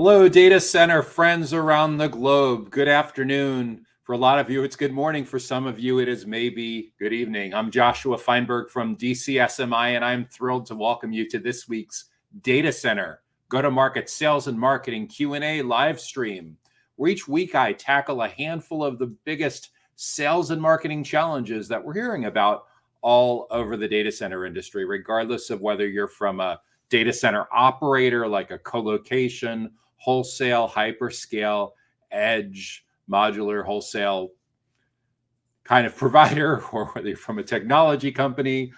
Hello, data center friends around the globe. Good afternoon. For a lot of you, it's good morning. For some of you, it is maybe good evening. I'm Joshua Feinberg from DCSMI, and I'm thrilled to welcome you to this week's Data Center Go-to-Market Sales and Marketing Q&A live stream, where each week I tackle a handful of the biggest sales and marketing challenges that we're hearing about all over the data center industry, regardless of whether you're from a data center operator like a colocation, wholesale, hyperscale, edge, modular, wholesale kind of provider, or whether you're from a technology company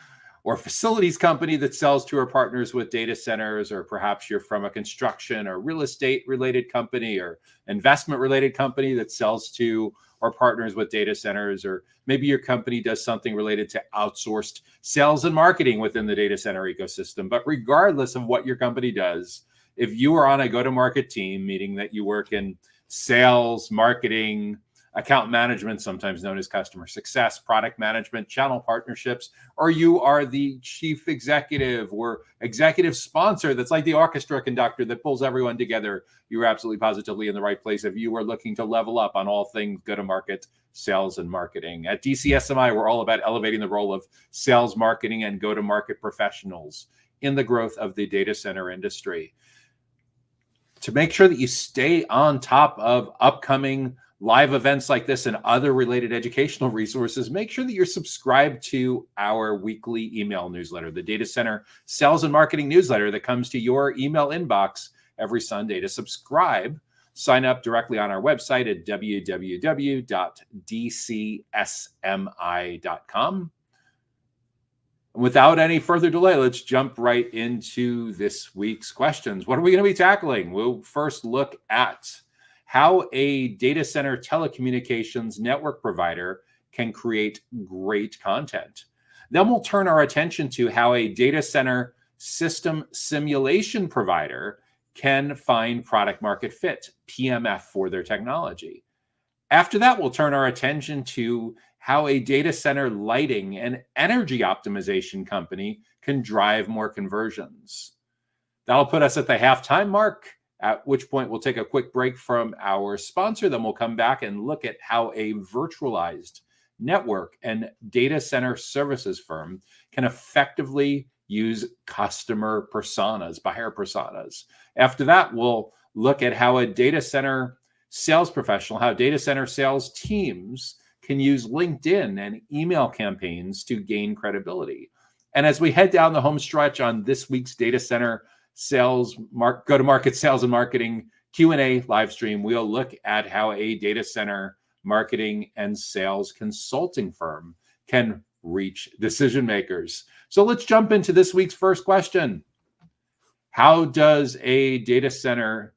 or facilities company that sells to or partners with data centers, or perhaps you're from a construction or real estate related company or investment related company that sells to or partners with data centers, or maybe your company does something related to outsourced sales and marketing within the data center ecosystem. But regardless of what your company does, if you are on a go-to-market team, meaning that you work in sales, marketing, account management, sometimes known as customer success, product management, channel partnerships, or you are the chief executive or executive sponsor that's like the orchestra conductor that pulls everyone together, you're absolutely positively in the right place if you are looking to level up on all things go-to-market sales and marketing. At DCSMI, we're all about elevating the role of sales, marketing, and go-to-market professionals in the growth of the data center industry. To make sure that you stay on top of upcoming live events like this and other related educational resources, make sure that you're subscribed to our weekly email newsletter, the Data Center Sales and Marketing newsletter that comes to your email inbox every Sunday. To subscribe, sign up directly on our website at www.dcsmi.com. And without any further delay, let's jump right into this week's questions. What are we going to be tackling? We'll first look at how a data center telecommunications network provider can create great content. Then we'll turn our attention to how a data center system simulation provider can find product market fit, PMF, for their technology. After that, we'll turn our attention to how a data center lighting and energy optimization company can drive more conversions. That'll put us at the halftime mark, at which point we'll take a quick break from our sponsor. Then we'll come back and look at how a virtualized network and data center services firm can effectively use customer personas, buyer personas. After that, we'll look at how a data center sales professional, how data center sales teams can use LinkedIn and email campaigns to gain credibility. And as we head down the home stretch on this week's data center go-to-market sales and marketing Q&A live stream, we'll look at how a data center marketing and sales consulting firm can reach decision makers. So let's jump into this week's first question. How does a data center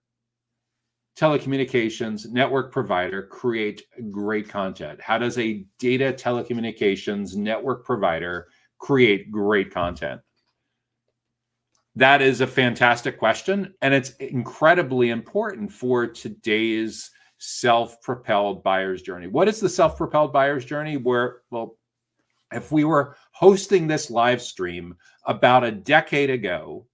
telecommunications network provider create great content? How does a data telecommunications network provider create great content? That is a fantastic question, and it's incredibly important for today's self-propelled buyer's journey. What is the self-propelled buyer's journey? If we were hosting this live stream about a decade ago,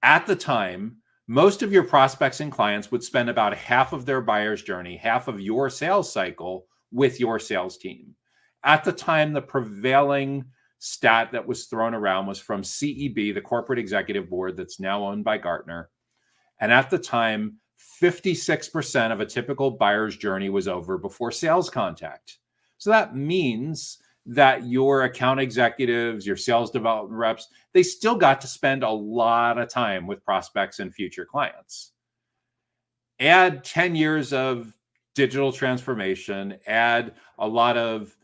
at the time, most of your prospects and clients would spend about half of their buyer's journey, half of your sales cycle, with your sales team. At the time, the prevailing stat that was thrown around was from CEB, the corporate executive board that's now owned by Gartner. And at the time, 56% of a typical buyer's journey was over before sales contact. So that means that your account executives, your sales development reps, they still got to spend a lot of time with prospects and future clients. Add 10 years of digital transformation, add a lot of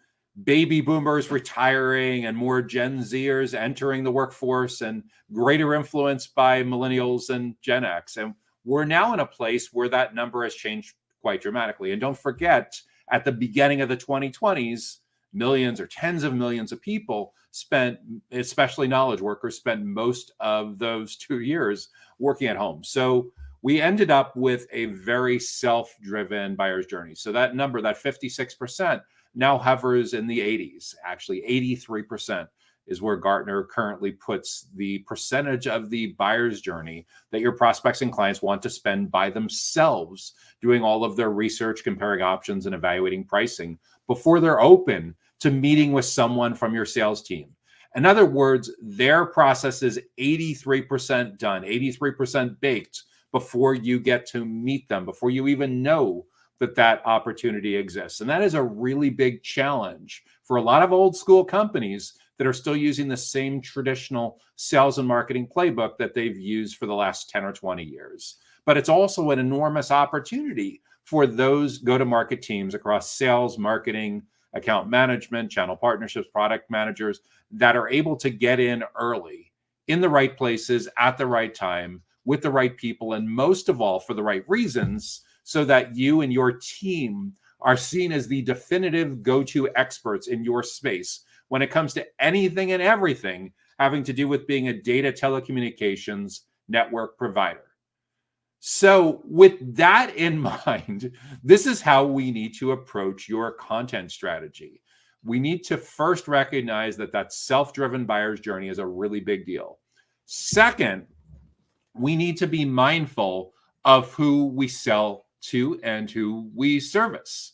baby boomers retiring and more Gen Zers entering the workforce and greater influence by millennials and Gen X. And we're now in a place where that number has changed quite dramatically. And don't forget, at the beginning of the 2020s, millions or tens of millions of people spent, especially knowledge workers, spent most of those 2 years working at home. So we ended up with a very self-driven buyer's journey. So that number, that 56%, now hovers in the 80s. Actually, 83% is where Gartner currently puts the percentage of the buyer's journey that your prospects and clients want to spend by themselves, doing all of their research, comparing options, and evaluating pricing before they're open to meeting with someone from your sales team. In other words, their process is 83% done, 83% baked before you get to meet them, before you even know that opportunity exists. And that is a really big challenge for a lot of old school companies that are still using the same traditional sales and marketing playbook that they've used for the last 10 or 20 years. But it's also an enormous opportunity for those go-to-market teams across sales, marketing, account management, channel partnerships, product managers that are able to get in early, in the right places, at the right time, with the right people, and most of all, for the right reasons, so that you and your team are seen as the definitive go-to experts in your space when it comes to anything and everything having to do with being a data telecommunications network provider. So with that in mind, this is how we need to approach your content strategy. We need to first recognize that self-driven buyer's journey is a really big deal. Second, we need to be mindful of who we sell to and who we service.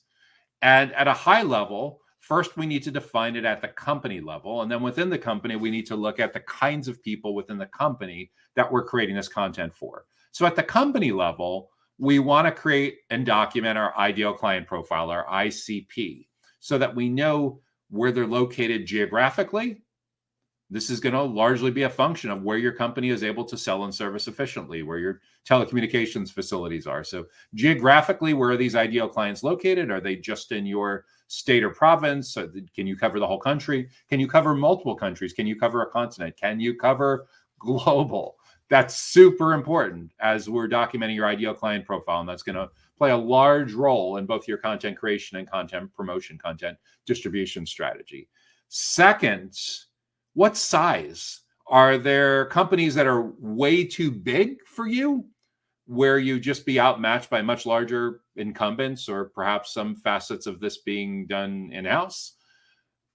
And at a high level, first we need to define it at the company level. And then within the company, we need to look at the kinds of people within the company that we're creating this content for. So at the company level, we want to create and document our ideal client profile, our ICP, so that we know where they're located geographically. This is going to largely be a function of where your company is able to sell and service efficiently, where your telecommunications facilities are. So geographically, where are these ideal clients located? Are they just in your state or province? So can you cover the whole country? Can you cover multiple countries? Can you cover a continent? Can you cover global? That's super important as we're documenting your ideal client profile. And that's going to play a large role in both your content creation and content promotion, content distribution strategy. Second, what size? Are there companies that are way too big for you, where you just be outmatched by much larger incumbents, or perhaps some facets of this being done in-house?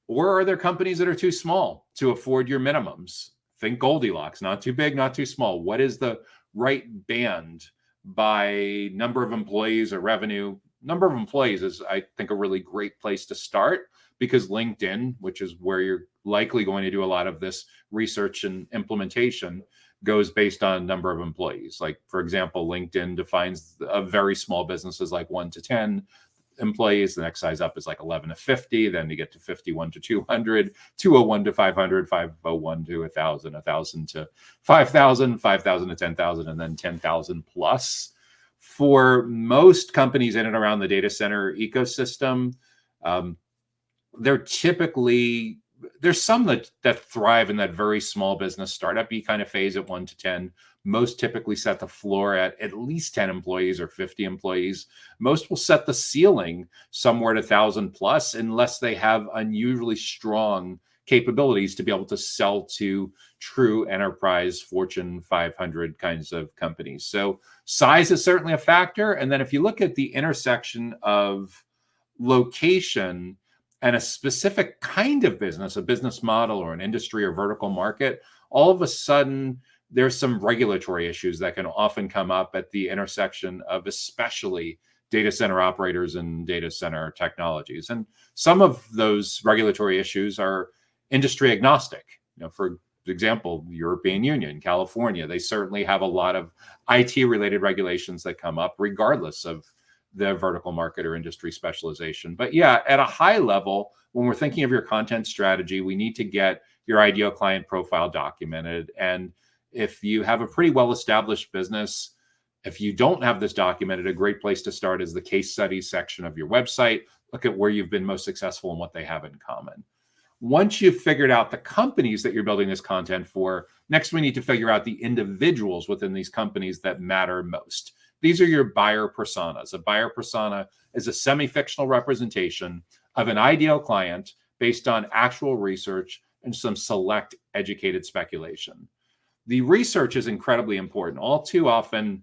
Or are there companies that are too small to afford your minimums? Think Goldilocks, not too big, not too small. What is the right band by number of employees or revenue? Number of employees is, I think, a really great place to start, because LinkedIn, which is where you're likely going to do a lot of this research and implementation, goes based on number of employees. Like, for example, LinkedIn defines a very small business as like 1 to 10 employees. The next size up is like 11 to 50. Then you get to 51 to 200, 201 to 500, 501 to 1,000, 1,000 to 5,000, 5,000 to 10,000, and then 10,000 plus. For most companies in and around the data center ecosystem, there's some that thrive in that very small business startup-y kind of phase at 1 to 10. Most typically set the floor at least 10 employees or 50 employees. Most will set the ceiling somewhere at 1,000 plus, unless they have unusually strong capabilities to be able to sell to true enterprise Fortune 500 kinds of companies. So size is certainly a factor. And then if you look at the intersection of location and a specific kind of business, a business model or an industry or vertical market, all of a sudden there's some regulatory issues that can often come up at the intersection of especially data center operators and data center technologies. And some of those regulatory issues are industry agnostic. For example, the European Union, California, they certainly have a lot of IT related regulations that come up regardless of the vertical market or industry specialization. But yeah, at a high level, when we're thinking of your content strategy, we need to get your ideal client profile documented. And if you have a pretty well-established business, if you don't have this documented, a great place to start is the case studies section of your website. Look at where you've been most successful and what they have in common. Once you've figured out the companies that you're building this content for, next we need to figure out the individuals within these companies that matter most. These are your buyer personas. A buyer persona is a semi-fictional representation of an ideal client based on actual research and some select educated speculation. The research is incredibly important. All too often,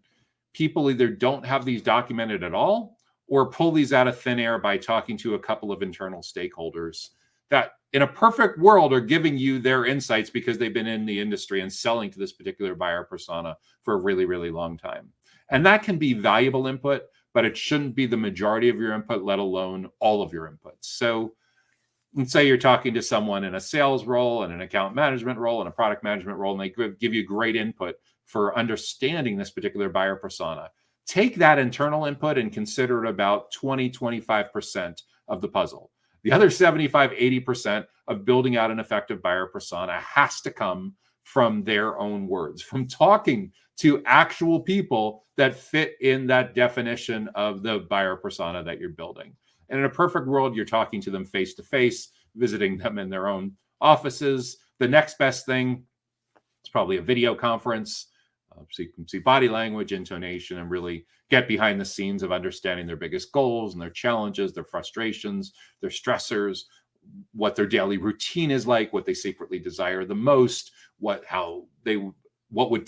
people either don't have these documented at all or pull these out of thin air by talking to a couple of internal stakeholders that in a perfect world are giving you their insights because they've been in the industry and selling to this particular buyer persona for a really, really long time. And that can be valuable input, but it shouldn't be the majority of your input, let alone all of your inputs. So let's say you're talking to someone in a sales role and an account management role and a product management role, and they give you great input for understanding this particular buyer persona. Take that internal input and consider it about 20, 25% of the puzzle. The other 75, 80% of building out an effective buyer persona has to come from their own words, from talking to actual people that fit in that definition of the buyer persona that you're building. And in a perfect world, you're talking to them face to face, visiting them in their own offices. The next best thing is probably a video conference. So you can see body language, intonation, and really get behind the scenes of understanding their biggest goals and their challenges, their frustrations, their stressors, what their daily routine is like, what they secretly desire the most, what would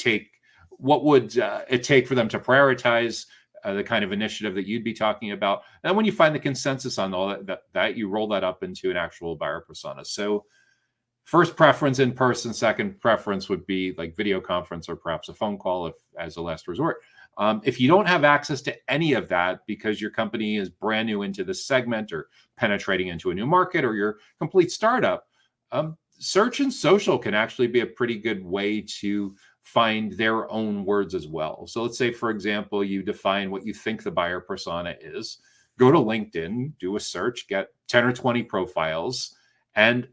it take for them to prioritize the kind of initiative that you'd be talking about. And when you find the consensus on all that you roll that up into an actual buyer persona. So first preference in person, second preference would be like video conference or perhaps a phone call if as a last resort. If you don't have access to any of that because your company is brand new into this segment or penetrating into a new market or you're a complete startup, search and social can actually be a pretty good way to find their own words as well. So let's say, for example, you define what you think the buyer persona is. Go to LinkedIn, do a search, get 10 or 20 profiles, and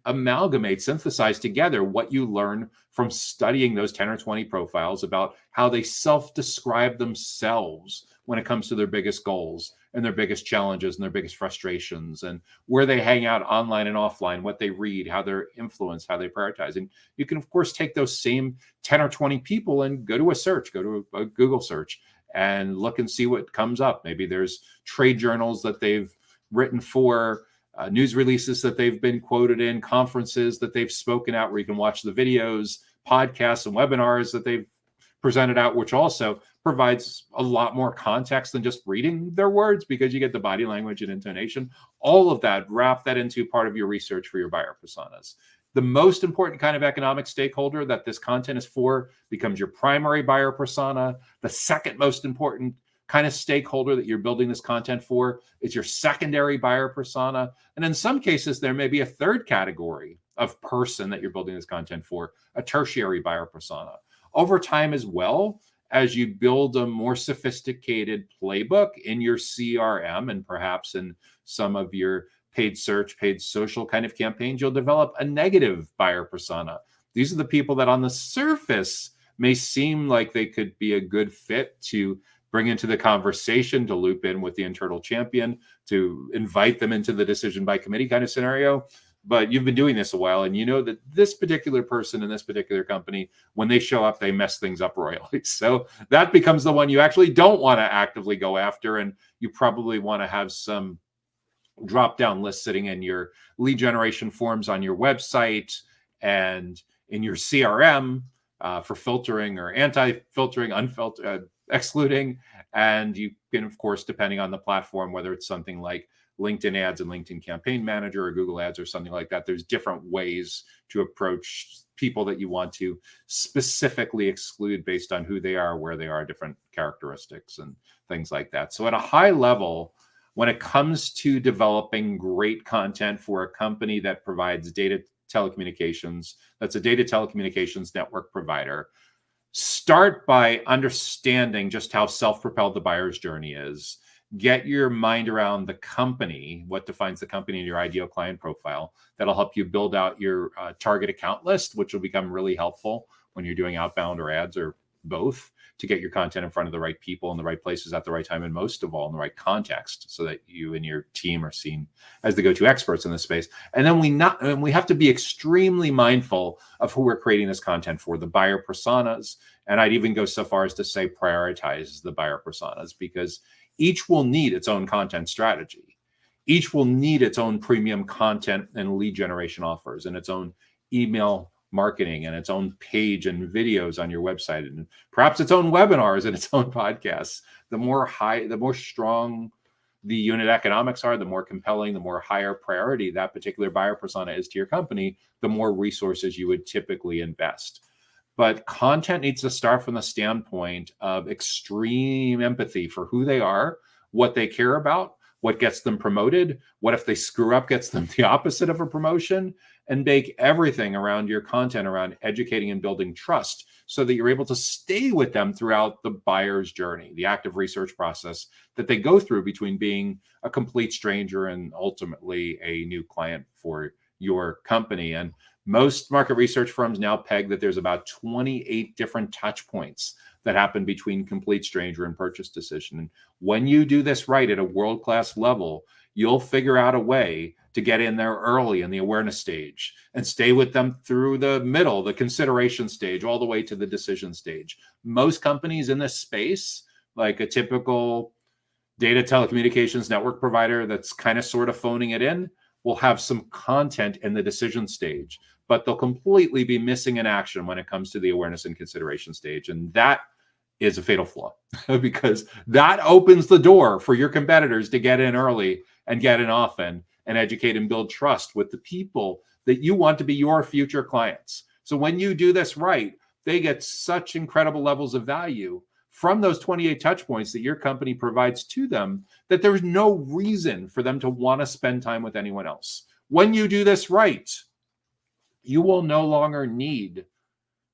synthesize together what you learn from studying those 10 or 20 profiles about how they self-describe themselves when it comes to their biggest goals and their biggest challenges and their biggest frustrations and where they hang out online and offline, what they read, how they're influenced, how they prioritize. And you can, of course, take those same 10 or 20 people and go to a Google search and look and see what comes up. Maybe there's trade journals that they've written for, news releases that they've been quoted in, conferences that they've spoken at where you can watch the videos, podcasts and webinars that they've presented out, which also provides a lot more context than just reading their words because you get the body language and intonation. All of that, wrap that into part of your research for your buyer personas. The most important kind of economic stakeholder that this content is for becomes your primary buyer persona. The second most important kind of stakeholder that you're building this content for is your secondary buyer persona. And in some cases, there may be a third category of person that you're building this content for, a tertiary buyer persona. Over time as well, as you build a more sophisticated playbook in your CRM and perhaps in some of your paid search, paid social kind of campaigns, you'll develop a negative buyer persona. These are the people that on the surface may seem like they could be a good fit to bring into the conversation, to loop in with the internal champion, to invite them into the decision by committee kind of scenario. But you've been doing this a while and you know that this particular person in this particular company, when they show up, they mess things up royally. So that becomes the one you actually don't want to actively go after. And you probably want to have some drop-down list sitting in your lead generation forms on your website and in your CRM for filtering or anti-filtering, unfiltered, excluding. And you can, of course, depending on the platform, whether it's something like LinkedIn ads and LinkedIn campaign manager or Google ads or something like that, there's different ways to approach people that you want to specifically exclude based on who they are, where they are, different characteristics and things like that. So at a high level, when it comes to developing great content for a company that provides data telecommunications, that's a data telecommunications network provider, start by understanding just how self-propelled the buyer's journey is. Get your mind around the company, what defines the company in your ideal client profile. That'll help you build out your target account list, which will become really helpful when you're doing outbound or ads or both, to get your content in front of the right people in the right places at the right time, and most of all in the right context, so that you and your team are seen as the go-to experts in this space. And then we have to be extremely mindful of who we're creating this content for, the buyer personas. And I'd even go so far as to say prioritize the buyer personas, because each will need its own content strategy. Each will need its own premium content and lead generation offers and its own email marketing and its own page and videos on your website and perhaps its own webinars and its own podcasts. The more strong the unit economics are, the more compelling, the more higher priority that particular buyer persona is to your company, the more resources you would typically invest. But content needs to start from the standpoint of extreme empathy for who they are, what they care about, what gets them promoted, what if they screw up gets them the opposite of a promotion, and bake everything around your content around educating and building trust so that you're able to stay with them throughout the buyer's journey, the active research process that they go through between being a complete stranger and ultimately a new client for your company. And most market research firms now peg that there's about 28 different touch points that happen between complete stranger and purchase decision. And when you do this right at a world-class level, you'll figure out a way to get in there early in the awareness stage and stay with them through the middle, the consideration stage, all the way to the decision stage. Most companies in this space, like a typical data telecommunications network provider that's kind of sort of phoning it in, will have some content in the decision stage, but they'll completely be missing in action when it comes to the awareness and consideration stage. And that is a fatal flaw because that opens the door for your competitors to get in early and get in often and educate and build trust with the people that you want to be your future clients. So when you do this right, they get such incredible levels of value from those 28 touch points that your company provides to them that there's no reason for them to want to spend time with anyone else. When you do this right, you will no longer need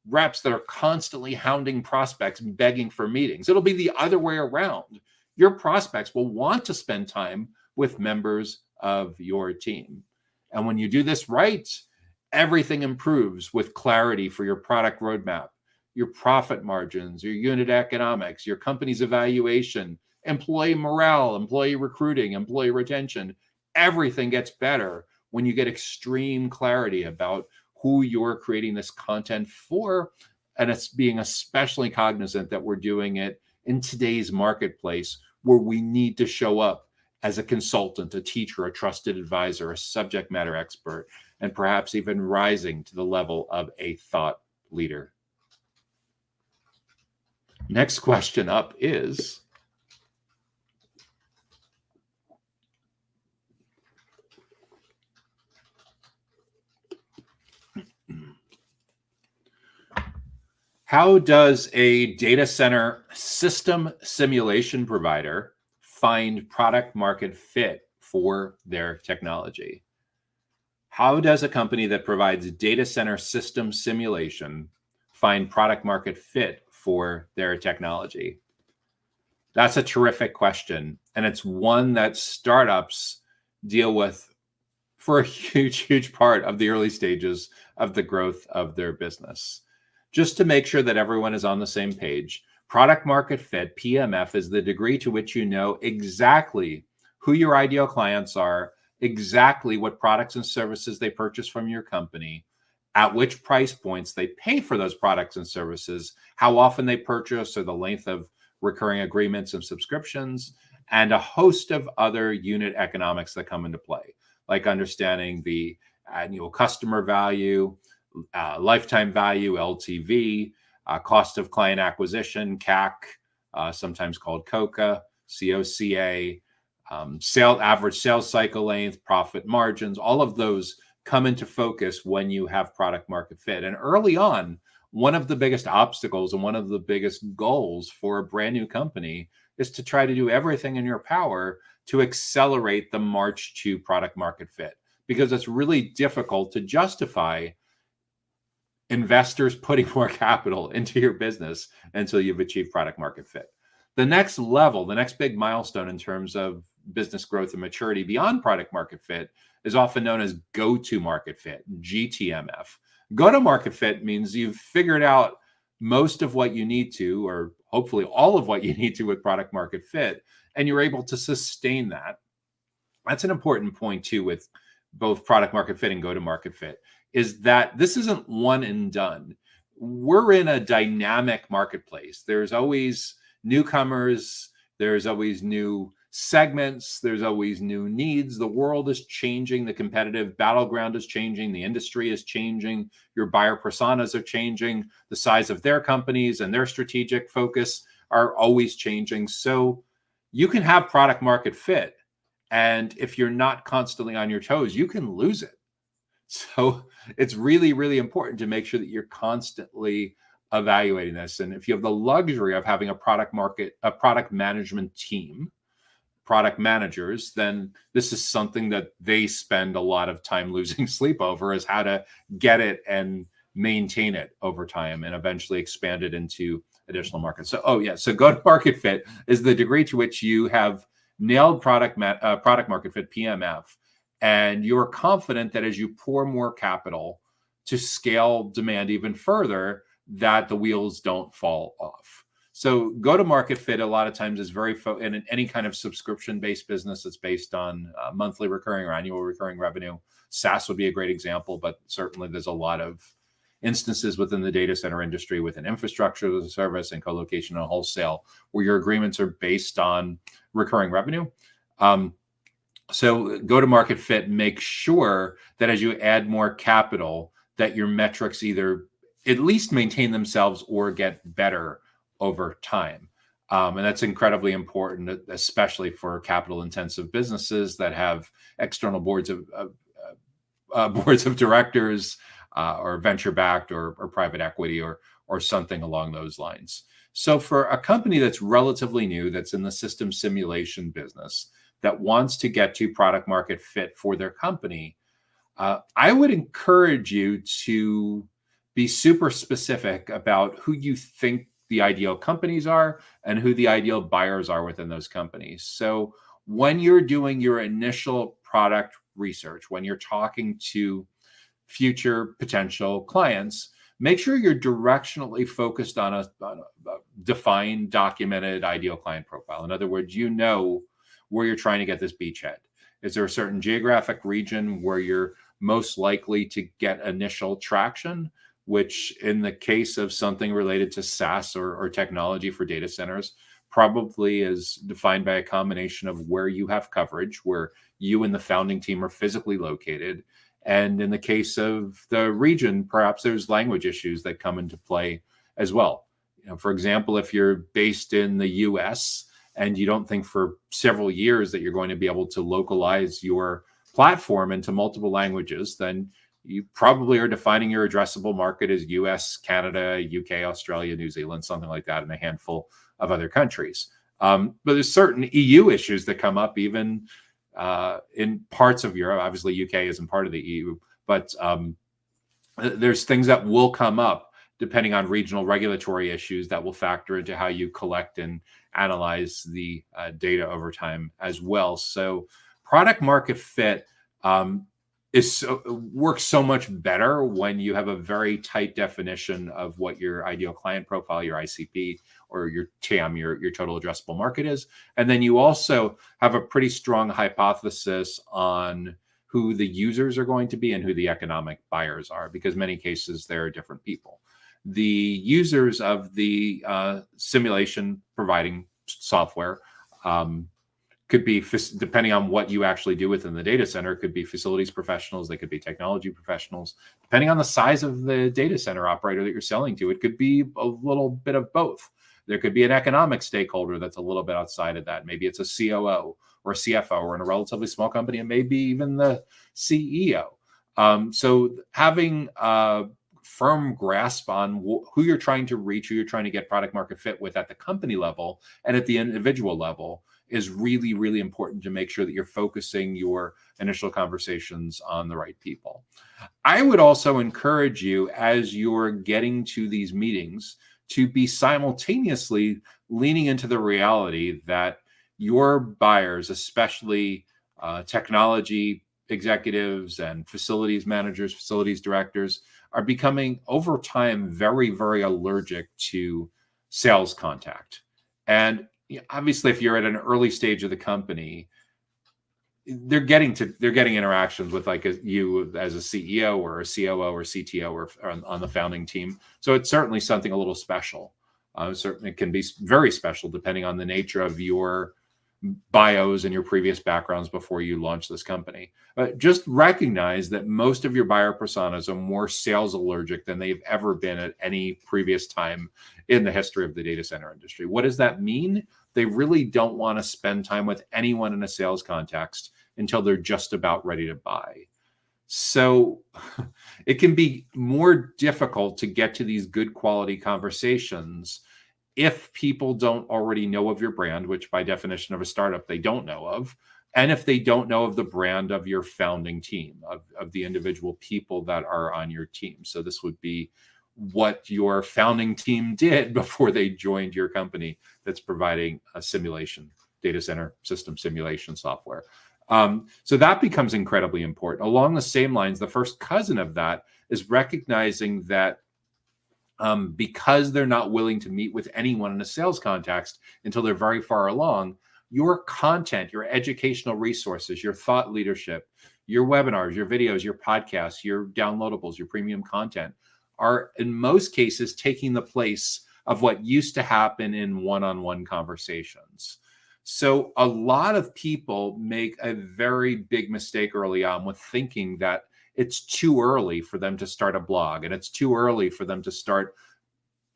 reps that are constantly hounding prospects, begging for meetings. It'll be the other way around. Your prospects will want to spend time with members of your team. And when you do this right, everything improves with clarity for your product roadmap, your profit margins, your unit economics, your company's evaluation, employee morale, employee recruiting, employee retention. Everything gets better when you get extreme clarity about who you're creating this content for. And it's being especially cognizant that we're doing it in today's marketplace where we need to show up as a consultant, a teacher, a trusted advisor, a subject matter expert, and perhaps even rising to the level of a thought leader. Next question up is, how does a data center system simulation provider find product market fit for their technology? How does a company that provides data center system simulation find product market fit for their technology? That's a terrific question. And it's one that startups deal with for a huge, huge part of the early stages of the growth of their business. Just to make sure that everyone is on the same page, product market fit, PMF, is the degree to which you know exactly who your ideal clients are, exactly what products and services they purchase from your company, at which price points they pay for those products and services, how often they purchase, or the length of recurring agreements and subscriptions, and a host of other unit economics that come into play, like understanding the annual customer value, lifetime value, LTV, cost of client acquisition, CAC, sometimes called COCA, COCA, average sales cycle length, profit margins. All of those come into focus when you have product market fit. And early on, one of the biggest obstacles and one of the biggest goals for a brand new company is to try to do everything in your power to accelerate the march to product market fit, because it's really difficult to justify investors putting more capital into your business until you've achieved product market fit. The next level, the next big milestone in terms of business growth and maturity beyond product market fit is often known as go-to-market fit, GTMF. Go-to-market fit means you've figured out most of what you need to, or hopefully all of what you need to with product market fit, and you're able to sustain that. That's an important point too with both product market fit and go-to-market fit, is that this isn't one and done. We're in a dynamic marketplace. There's always newcomers, there's always new segments, there's always new needs. The world is changing, the competitive battleground is changing, the industry is changing, your buyer personas are changing, the size of their companies and their strategic focus are always changing. So you can have product market fit. And if you're not constantly on your toes, you can lose it. So it's really, really important to make sure that you're constantly evaluating this. And if you have the luxury of having a product management team, product managers, then this is something that they spend a lot of time losing sleep over, is how to get it and maintain it over time and eventually expand it into additional markets. So, so go-to-market fit is the degree to which you have nailed product market fit, PMF, and you're confident that as you pour more capital to scale demand even further, that the wheels don't fall off. So go-to-market fit a lot of times is very in any kind of subscription-based business that's based on monthly recurring or annual recurring revenue. SaaS would be a great example, but certainly there's a lot of instances within the data center industry, within infrastructure as a service and co-location and wholesale, where your agreements are based on recurring revenue. So go-to-market fit makes sure that as you add more capital, that your metrics either at least maintain themselves or get better over time. And that's incredibly important, especially for capital-intensive businesses that have external boards of directors, or venture-backed or private equity or something along those lines. So for a company that's relatively new, that's in the system simulation business, that wants to get to product market fit for their company, I would encourage you to be super specific about who you think the ideal companies are and who the ideal buyers are within those companies. So when you're doing your initial product research, when you're talking to future potential clients, make sure you're directionally focused on a defined, documented ideal client profile. In other words, you know where you're trying to get this beachhead. Is there a certain geographic region where you're most likely to get initial traction, which in the case of something related to SaaS or technology for data centers, probably is defined by a combination of where you have coverage, where you and the founding team are physically located. And in the case of the region, perhaps there's language issues that come into play as well. For example, if you're based in the US and you don't think for several years that you're going to be able to localize your platform into multiple languages, then you probably are defining your addressable market as US, Canada, UK, Australia, New Zealand, something like that, and a handful of other countries. But there's certain EU issues that come up even in parts of Europe. Obviously, UK isn't part of the EU, but there's things that will come up depending on regional regulatory issues that will factor into how you collect and analyze the data over time as well. So product market fit works so much better when you have a very tight definition of what your ideal client profile, your ICP, or your TAM, your total addressable market is. And then you also have a pretty strong hypothesis on who the users are going to be and who the economic buyers are, because in many cases there are different people. The users of the simulation providing software could be, depending on what you actually do within the data center, could be facilities professionals, they could be technology professionals. Depending on the size of the data center operator that you're selling to, it could be a little bit of both. There could be an economic stakeholder that's a little bit outside of that. Maybe it's a COO or a CFO, or in a relatively small company, and maybe even the CEO. So having a firm grasp on who you're trying to reach, who you're trying to get product market fit with at the company level and at the individual level is really, really important to make sure that you're focusing your initial conversations on the right people. I would also encourage you, as you're getting to these meetings, to be simultaneously leaning into the reality that your buyers, especially technology executives and facilities managers, facilities directors, are becoming over time very, very allergic to sales contact. And obviously, if you're at an early stage of the company, they're getting interactions with you as a CEO or a COO or CTO or on the founding team. So it's certainly something a little special. Certainly it can be very special depending on the nature of your bios and your previous backgrounds before you launch this company. Just recognize that most of your buyer personas are more sales allergic than they've ever been at any previous time in the history of the data center industry. What does that mean? they really don't want to spend time with anyone in a sales context until they're just about ready to buy. So it can be more difficult to get to these good quality conversations if people don't already know of your brand, which by definition of a startup, they don't know of, and if they don't know of the brand of your founding team, of the individual people that are on your team. So this would be what your founding team did before they joined your company that's providing a simulation, data center system simulation software. So that becomes incredibly important. Along the same lines, the first cousin of that is recognizing that because they're not willing to meet with anyone in a sales context until they're very far along, your content, your educational resources, your thought leadership, your webinars, your videos, your podcasts, your downloadables, your premium content are in most cases taking the place of what used to happen in one-on-one conversations. So a lot of people make a very big mistake early on with thinking that it's too early for them to start a blog and it's too early for them to start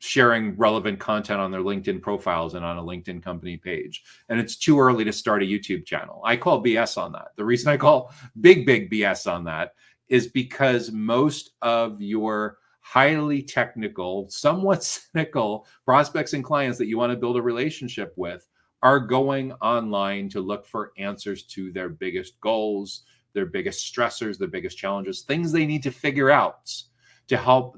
sharing relevant content on their LinkedIn profiles and on a LinkedIn company page. And it's too early to start a YouTube channel. I call BS on that. The reason I call big BS on that is because most of your highly technical, somewhat cynical prospects and clients that you want to build a relationship with are going online to look for answers to their biggest goals, their biggest stressors, their biggest challenges, things they need to figure out to help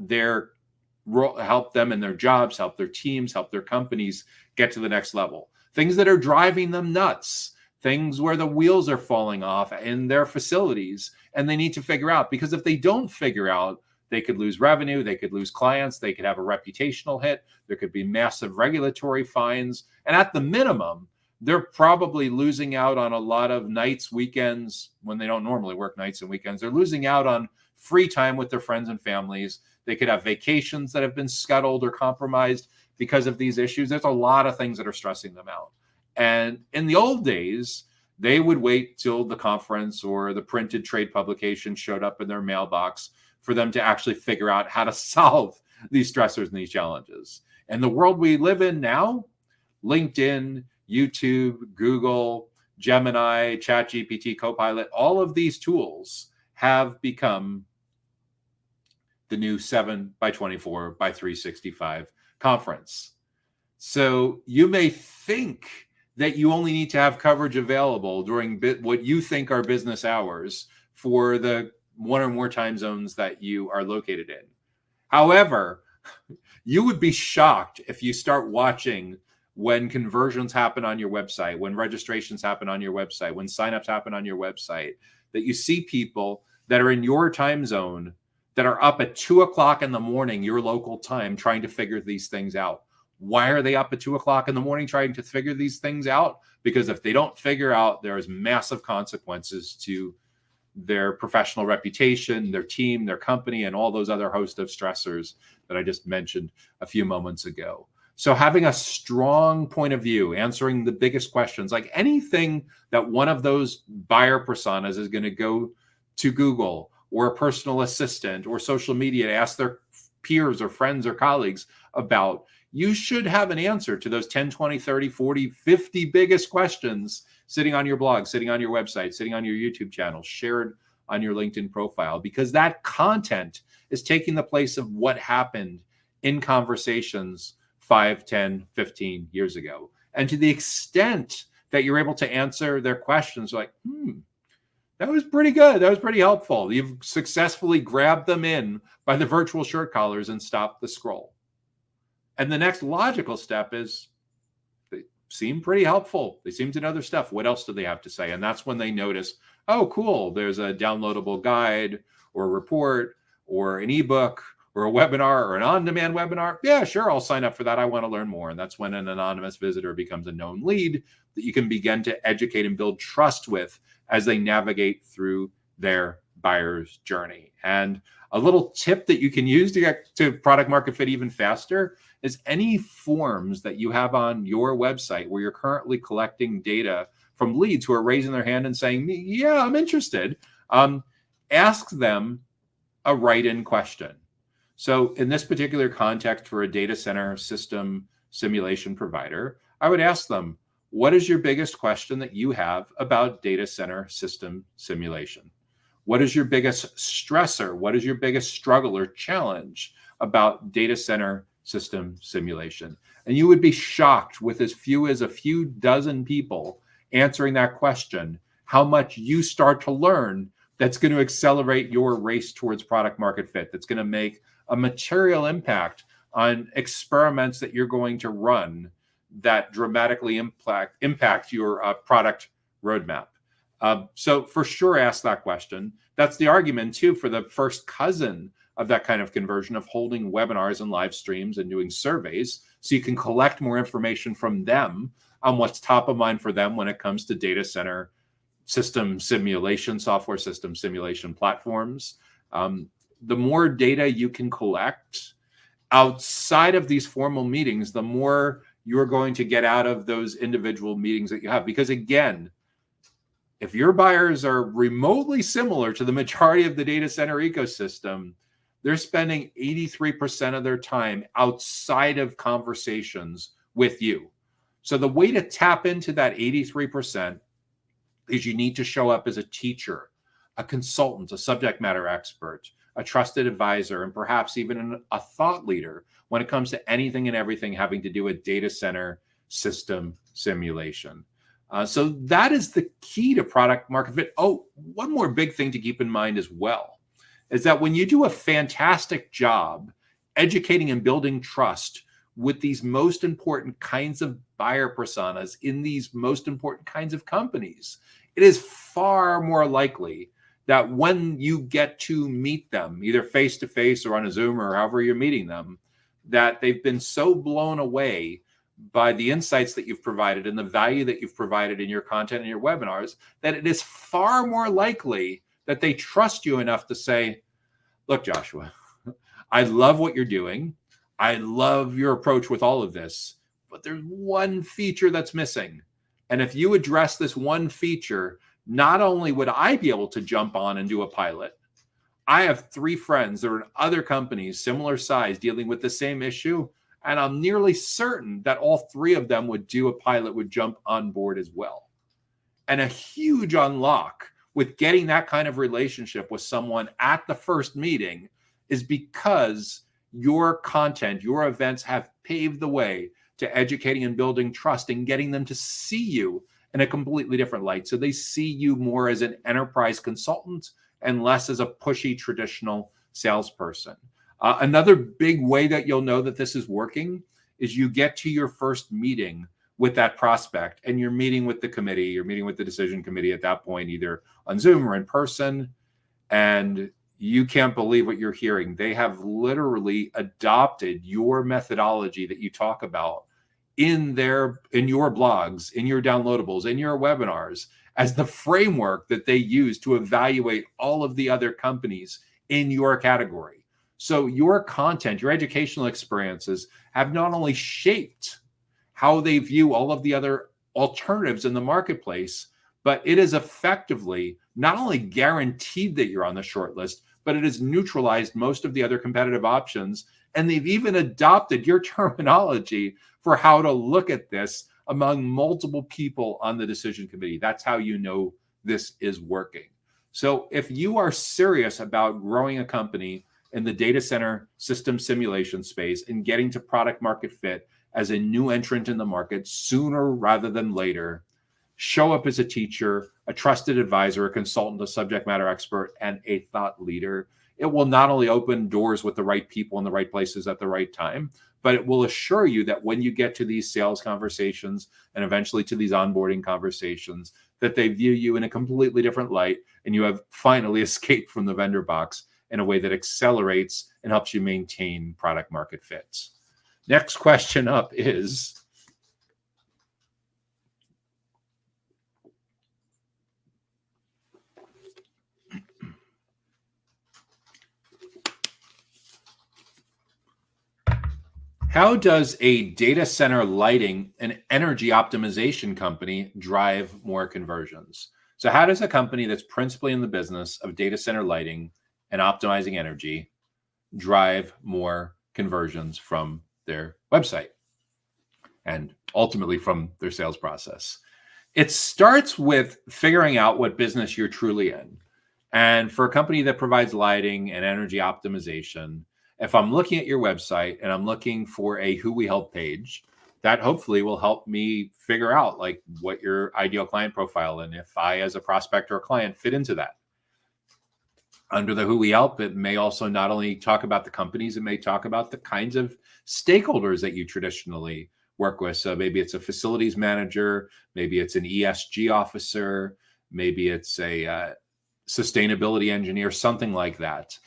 them in their jobs, help their teams, help their companies get to the next level. Things that are driving them nuts, things where the wheels are falling off in their facilities, and they need to figure out, because if they don't figure out, they could lose revenue, they could lose clients, they could have a reputational hit, there could be massive regulatory fines, and at the minimum, they're probably losing out on a lot of nights, weekends, when they don't normally work nights and weekends. They're losing out on free time with their friends and families. They could have vacations that have been scuttled or compromised because of these issues. There's a lot of things that are stressing them out. And in the old days, they would wait till the conference or the printed trade publication showed up in their mailbox for them to actually figure out how to solve these stressors and these challenges. And the world we live in now, LinkedIn, YouTube, Google, Gemini, ChatGPT, Copilot, all of these tools have become the new 7x24 by 365 conference. So you may think that you only need to have coverage available during what you think are business hours for the one or more time zones that you are located in. However, you would be shocked if you start watching when conversions happen on your website, when registrations happen on your website, when signups happen on your website, that you see people that are in your time zone that are up at 2 o'clock in the morning, your local time, trying to figure these things out. Why are they up at 2 o'clock in the morning trying to figure these things out? Because if they don't figure out, there's massive consequences to their professional reputation, their team, their company, and all those other host of stressors that I just mentioned a few moments ago. So having a strong point of view, answering the biggest questions, like anything that one of those buyer personas is going to go to Google or a personal assistant or social media to ask their peers or friends or colleagues about, you should have an answer to those 10, 20, 30, 40, 50 biggest questions sitting on your blog, sitting on your website, sitting on your YouTube channel, shared on your LinkedIn profile, because that content is taking the place of what happened in conversations 5, 10, 15 years ago. And to the extent that you're able to answer their questions, like, that was pretty good. That was pretty helpful. You've successfully grabbed them in by the virtual shirt collars and stopped the scroll. And the next logical step is, they seem pretty helpful. They seem to know their stuff. What else do they have to say? And that's when they notice, oh, cool, there's a downloadable guide or a report or an ebook or a webinar or an on-demand webinar. Yeah, sure, I'll sign up for that. I want to learn more. And that's when an anonymous visitor becomes a known lead that you can begin to educate and build trust with as they navigate through their buyer's journey. And a little tip that you can use to get to product market fit even faster is any forms that you have on your website where you're currently collecting data from leads who are raising their hand and saying, yeah, I'm interested. Ask them a write-in question. So in this particular context for a data center system simulation provider, I would ask them, What is your biggest question that you have about data center system simulation? What is your biggest stressor? What is your biggest struggle or challenge about data center system simulation? And you would be shocked, with as few as a few dozen people answering that question, how much you start to learn that's going to accelerate your race towards product market fit, that's going to make a material impact on experiments that you're going to run that dramatically impact your product roadmap. So for sure, ask that question. That's the argument too for the first cousin of that kind of conversion, of holding webinars and live streams and doing surveys, so you can collect more information from them on what's top of mind for them when it comes to data center system simulation, software system simulation platforms. The more data you can collect outside of these formal meetings, the more you're going to get out of those individual meetings that you have. Because again, if your buyers are remotely similar to the majority of the data center ecosystem, they're spending 83% of their time outside of conversations with you. So the way to tap into that 83% is you need to show up as a teacher, a consultant, a subject matter expert, a trusted advisor, and perhaps even a thought leader when it comes to anything and everything having to do with data center system simulation. So that is the key to product market fit. Oh, one more big thing to keep in mind as well is that when you do a fantastic job educating and building trust with these most important kinds of buyer personas in these most important kinds of companies, it is far more likely that when you get to meet them, either face-to-face or on a Zoom or however you're meeting them, that they've been so blown away by the insights that you've provided and the value that you've provided in your content and your webinars, that it is far more likely that they trust you enough to say, look, Joshua, I love what you're doing. I love your approach with all of this, but there's one feature that's missing. And if you address this one feature, not only would I be able to jump on and do a pilot, I have 3 friends that are in other companies, similar size, dealing with the same issue. And I'm nearly certain that all 3 of them would do a pilot, would jump on board as well. And a huge unlock with getting that kind of relationship with someone at the first meeting is because your content, your events have paved the way to educating and building trust and getting them to see you in a completely different light. So they see you more as an enterprise consultant and less as a pushy traditional salesperson. Another big way that you'll know that this is working is you get to your first meeting with that prospect and you're meeting with the committee, you're meeting with the decision committee at that point, either on Zoom or in person, and you can't believe what you're hearing. They have literally adopted your methodology that you talk about in your blogs, in your downloadables, in your webinars as the framework that they use to evaluate all of the other companies in your category. So your content, your educational experiences have not only shaped how they view all of the other alternatives in the marketplace, but it is effectively not only guaranteed that you're on the short list, but it has neutralized most of the other competitive options. And they've even adopted your terminology for how to look at this among multiple people on the decision committee. That's how you know this is working. So if you are serious about growing a company in the data center system simulation space and getting to product market fit as a new entrant in the market sooner rather than later, show up as a teacher, a trusted advisor, a consultant, a subject matter expert, and a thought leader. It will not only open doors with the right people in the right places at the right time, but it will assure you that when you get to these sales conversations and eventually to these onboarding conversations, that they view you in a completely different light and you have finally escaped from the vendor box in a way that accelerates and helps you maintain product market fits. Next question up is, how does a data center lighting and energy optimization company drive more conversions? So how does a company that's principally in the business of data center lighting and optimizing energy drive more conversions from their website? and ultimately from their sales process. It starts with figuring out what business you're truly in. And for a company that provides lighting and energy optimization, if I'm looking at your website and I'm looking for a who we help page, that hopefully will help me figure out like what your ideal client profile and if I as a prospect or a client fit into that. Under the who we help, it may also not only talk about the companies, it may talk about the kinds of stakeholders that you traditionally work with. So maybe it's a facilities manager, maybe it's an ESG officer, maybe it's a sustainability engineer, something like that.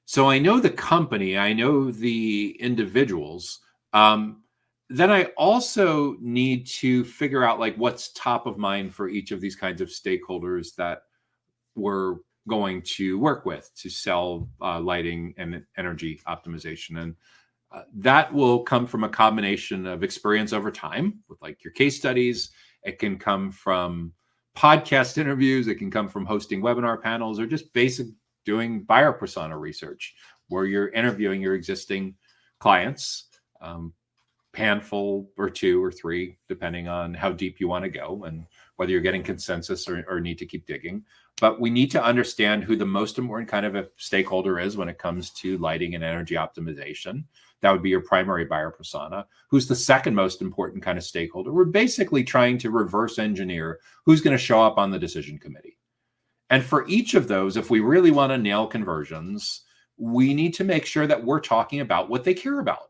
So I know the company, I know the individuals. Then I also need to figure out like what's top of mind for each of these kinds of stakeholders that we're going to work with to sell lighting and energy optimization. And that will come from a combination of experience over time with like your case studies. It can come from podcast interviews. It can come from hosting webinar panels or just basic doing buyer persona research where you're interviewing your existing clients, handful or two or three, depending on how deep you want to go and whether you're getting consensus or need to keep digging. But we need to understand who the most important kind of a stakeholder is when it comes to lighting and energy optimization. That would be your primary buyer persona. Who's the second most important kind of stakeholder? We're basically trying to reverse engineer who's going to show up on the decision committee. And for each of those, if we really want to nail conversions, we need to make sure that we're talking about what they care about.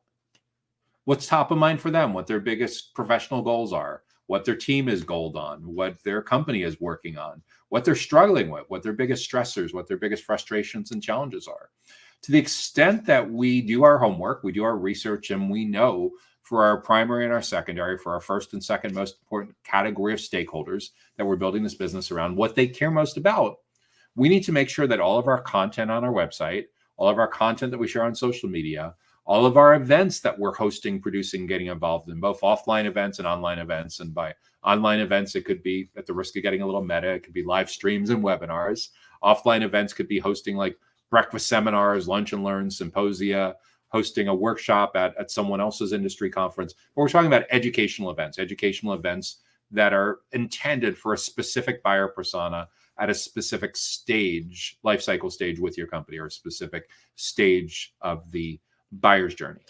What's top of mind for them, what their biggest professional goals are, what their team is goaled on, what their company is working on, what they're struggling with, what their biggest stressors, what their biggest frustrations and challenges are. To the extent that we do our homework, we do our research, and we know for our primary and our secondary, for our first and second most important category of stakeholders that we're building this business around, what they care most about, we need to make sure that all of our content on our website, all of our content that we share on social media, all of our events that we're hosting, producing, getting involved in, both offline events and online events. And by online events, it could be, at the risk of getting a little meta, it could be live streams and webinars. Offline events could be hosting like breakfast seminars, lunch and learn, symposia, hosting a workshop at someone else's industry conference. But we're talking about educational events that are intended for a specific buyer persona at a specific stage, life cycle stage with your company, or a specific stage of the buyer's journey.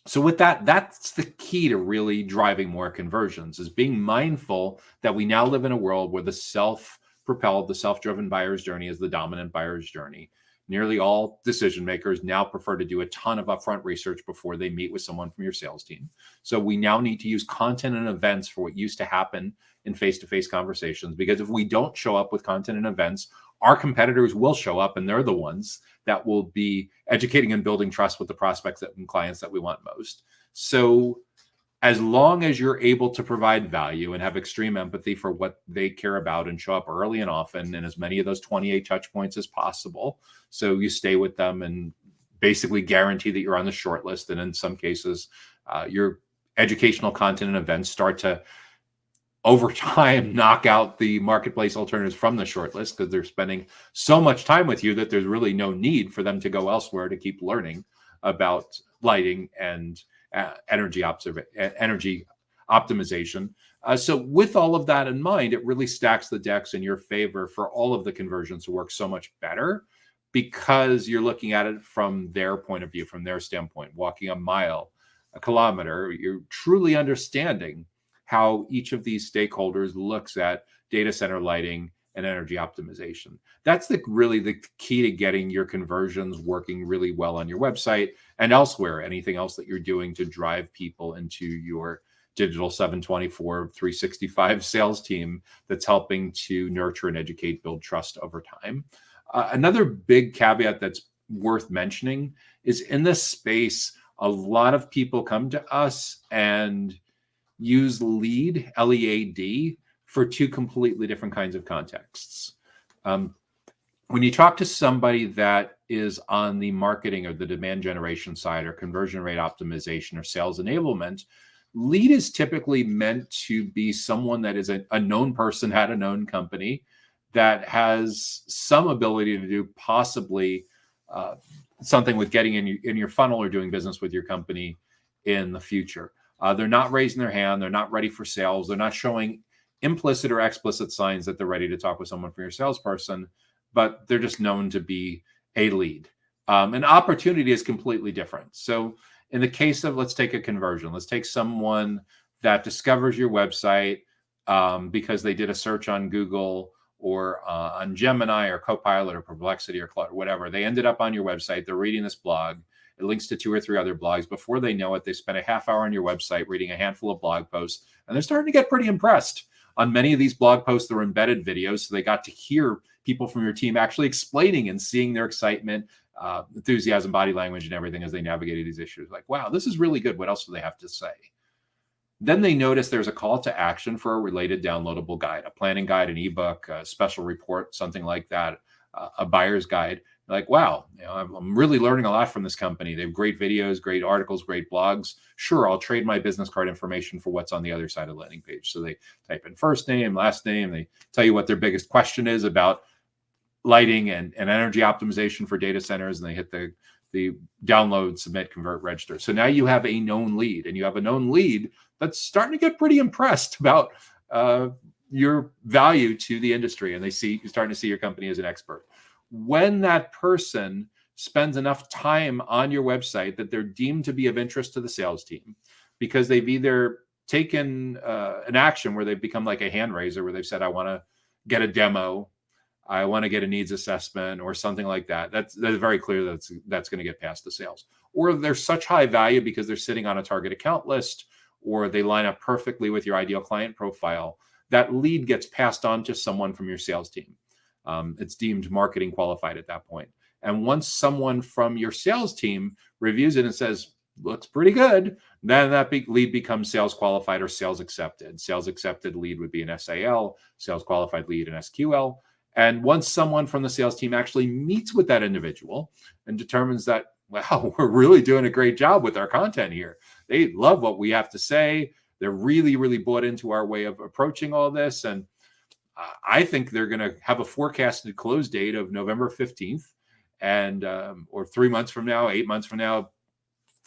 So with that, that's the key to really driving more conversions, is being mindful that we now live in a world where the self-propelled, the self-driven buyer's journey is the dominant buyer's journey. Nearly all decision makers now prefer to do a ton of upfront research before they meet with someone from your sales team. So we now need to use content and events for what used to happen in face-to-face conversations, because if we don't show up with content and events, our competitors will show up, and they're the ones that will be educating and building trust with the prospects and clients that we want most. So as long as you're able to provide value and have extreme empathy for what they care about and show up early and often and as many of those 28 touch points as possible, so you stay with them and basically guarantee that you're on the short list. And in some cases, your educational content and events start to, over time, knock out the marketplace alternatives from the short list because they're spending so much time with you that there's really no need for them to go elsewhere to keep learning about lighting and energy optimization. So with all of that in mind, it really stacks the decks in your favor for all of the conversions to work so much better, because you're looking at it from their point of view, from their standpoint, walking a mile, a kilometer. You're truly understanding how each of these stakeholders looks at data center lighting and energy optimization. That's really the key to getting your conversions working really well on your website and elsewhere. Anything else that you're doing to drive people into your digital 724, 365 sales team that's helping to nurture and educate, build trust over time. Another big caveat that's worth mentioning is, in this space, a lot of people come to us and use lead, L-E-A-D, for two completely different kinds of contexts. When you talk to somebody that is on the marketing or the demand generation side, or conversion rate optimization or sales enablement, lead is typically meant to be someone that is a known person at a known company that has some ability to do possibly something with getting in your funnel or doing business with your company in the future. They're not raising their hand. They're not ready for sales. They're not showing implicit or explicit signs that they're ready to talk with someone from your salesperson, but they're just known to be a lead. An opportunity is completely different. So in the case of, let's take a conversion. Let's take someone that discovers your website because they did a search on Google or on Gemini or Copilot or Perplexity or Claude, whatever. They ended up on your website. They're reading this blog. It links to 2 or 3 other blogs. Before they know it, they spent a half hour on your website reading a handful of blog posts, and they're starting to get pretty impressed. On many of these blog posts, there were embedded videos, so they got to hear people from your team actually explaining and seeing their excitement, enthusiasm, body language, and everything as they navigated these issues. Like, wow, this is really good. What else do they have to say? Then they notice there's a call to action for a related downloadable guide, a planning guide, an ebook, a special report, something like that, a buyer's guide. Like, wow, I'm really learning a lot from this company. They have great videos, great articles, great blogs. Sure, I'll trade my business card information for what's on the other side of the landing page. So they type in first name, last name. They tell you what their biggest question is about lighting and energy optimization for data centers, and they hit the download, submit, convert, register. So now you have a known lead, and you have a known lead that's starting to get pretty impressed about your value to the industry, and you're starting to see your company as an expert. When that person spends enough time on your website that they're deemed to be of interest to the sales team, because they've either taken an action where they've become like a hand raiser, where they've said, I want to get a demo, I want to get a needs assessment or something like that. That's very clear that's going to get past the sales. Or they're such high value because they're sitting on a target account list, or they line up perfectly with your ideal client profile. That lead gets passed on to someone from your sales team. It's deemed marketing qualified at that point. And once someone from your sales team reviews it and says, looks pretty good, then that lead becomes sales qualified or sales accepted. Sales accepted lead would be an SAL, sales qualified lead an SQL. And once someone from the sales team actually meets with that individual and determines that, wow, we're really doing a great job with our content here. They love what we have to say. They're really, really bought into our way of approaching all this. And I think they're going to have a forecasted close date of November 15th and or 3 months from now, 8 months from now,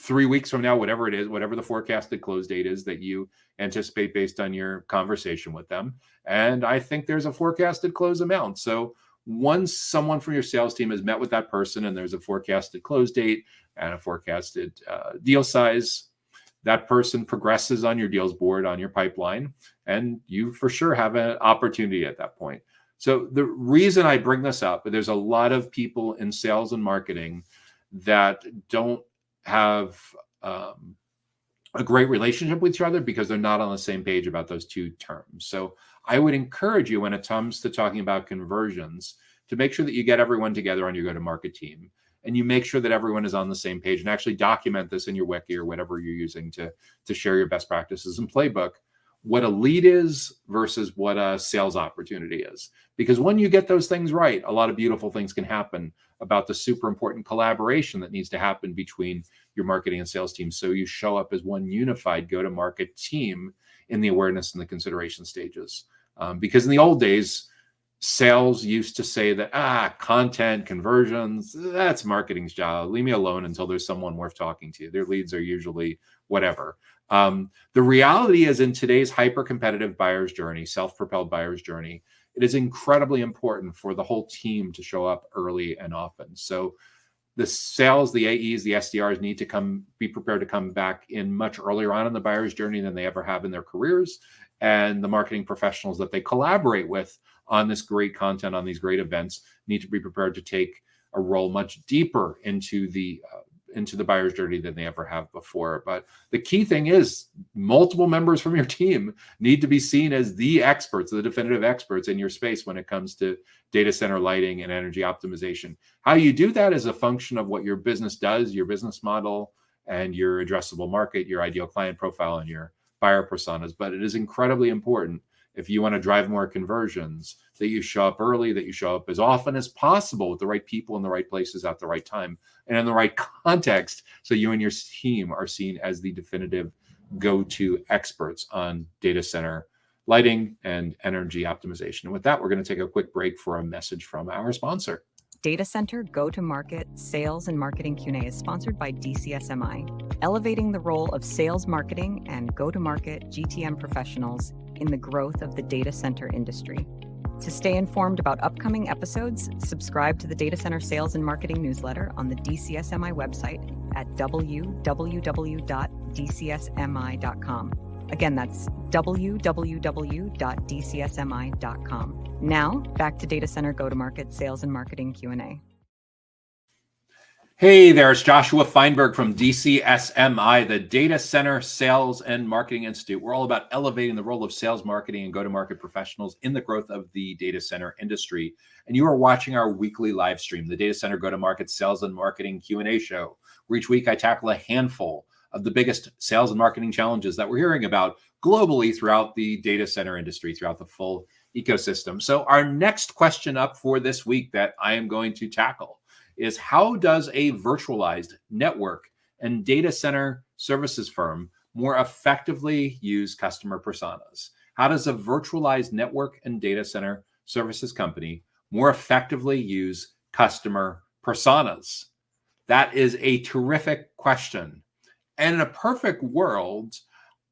3 weeks from now, whatever it is, whatever the forecasted close date is that you anticipate based on your conversation with them. And I think there's a forecasted close amount. So once someone from your sales team has met with that person and there's a forecasted close date and a forecasted deal size, that person progresses on your deals board, on your pipeline, and you for sure have an opportunity at that point. So the reason I bring this up, there's a lot of people in sales and marketing that don't have a great relationship with each other because they're not on the same page about those two terms. So I would encourage you when it comes to talking about conversions to make sure that you get everyone together on your go-to-market team and you make sure that everyone is on the same page and actually document this in your wiki or whatever you're using to share your best practices and playbook, what a lead is versus what a sales opportunity is. Because when you get those things right, a lot of beautiful things can happen about the super important collaboration that needs to happen between your marketing and sales team. So you show up as one unified go-to-market team in the awareness and the consideration stages. Because in the old days, sales used to say that, content, conversions, that's marketing's job. Leave me alone until there's someone worth talking to. Their leads are usually whatever. The reality is in today's hyper-competitive buyer's journey, self-propelled buyer's journey, it is incredibly important for the whole team to show up early and often. So the sales, the AEs, the SDRs need to be prepared to come back in much earlier on in the buyer's journey than they ever have in their careers. And the marketing professionals that they collaborate with on this great content, on these great events, need to be prepared to take a role much deeper into the buyer's journey than they ever have before. But the key thing is multiple members from your team need to be seen as the experts, the definitive experts in your space when it comes to data center lighting and energy optimization. How you do that is a function of what your business does, your business model, and your addressable market, your ideal client profile, and your buyer personas. But it is incredibly important if you want to drive more conversions, that you show up early, that you show up as often as possible with the right people in the right places at the right time and in the right context, so you and your team are seen as the definitive go-to experts on data center lighting and energy optimization. And with that, we're going to take a quick break for a message from our sponsor. Data Center Go-to-Market Sales and Marketing Q&A is sponsored by DCSMI, elevating the role of sales marketing and go-to-market GTM professionals in the growth of the data center industry. To stay informed about upcoming episodes, subscribe to the Data Center Sales and Marketing newsletter on the DCSMI website at www.dcsmi.com. Again, that's www.dcsmi.com. Now, back to Data Center Go-to-Market Sales and Marketing Q&A. Hey there, it's Joshua Feinberg from DCSMI, the Data Center Sales and Marketing Institute. We're all about elevating the role of sales, marketing, and go-to-market professionals in the growth of the data center industry. And you are watching our weekly live stream, the Data Center Go-to-Market Sales and Marketing Q&A show, where each week I tackle a handful of the biggest sales and marketing challenges that we're hearing about globally throughout the data center industry, throughout the full ecosystem. So our next question up for this week that I am going to tackle is, how does a virtualized network and data center services firm more effectively use customer personas? How does a virtualized network and data center services company more effectively use customer personas? That is a terrific question. And in a perfect world,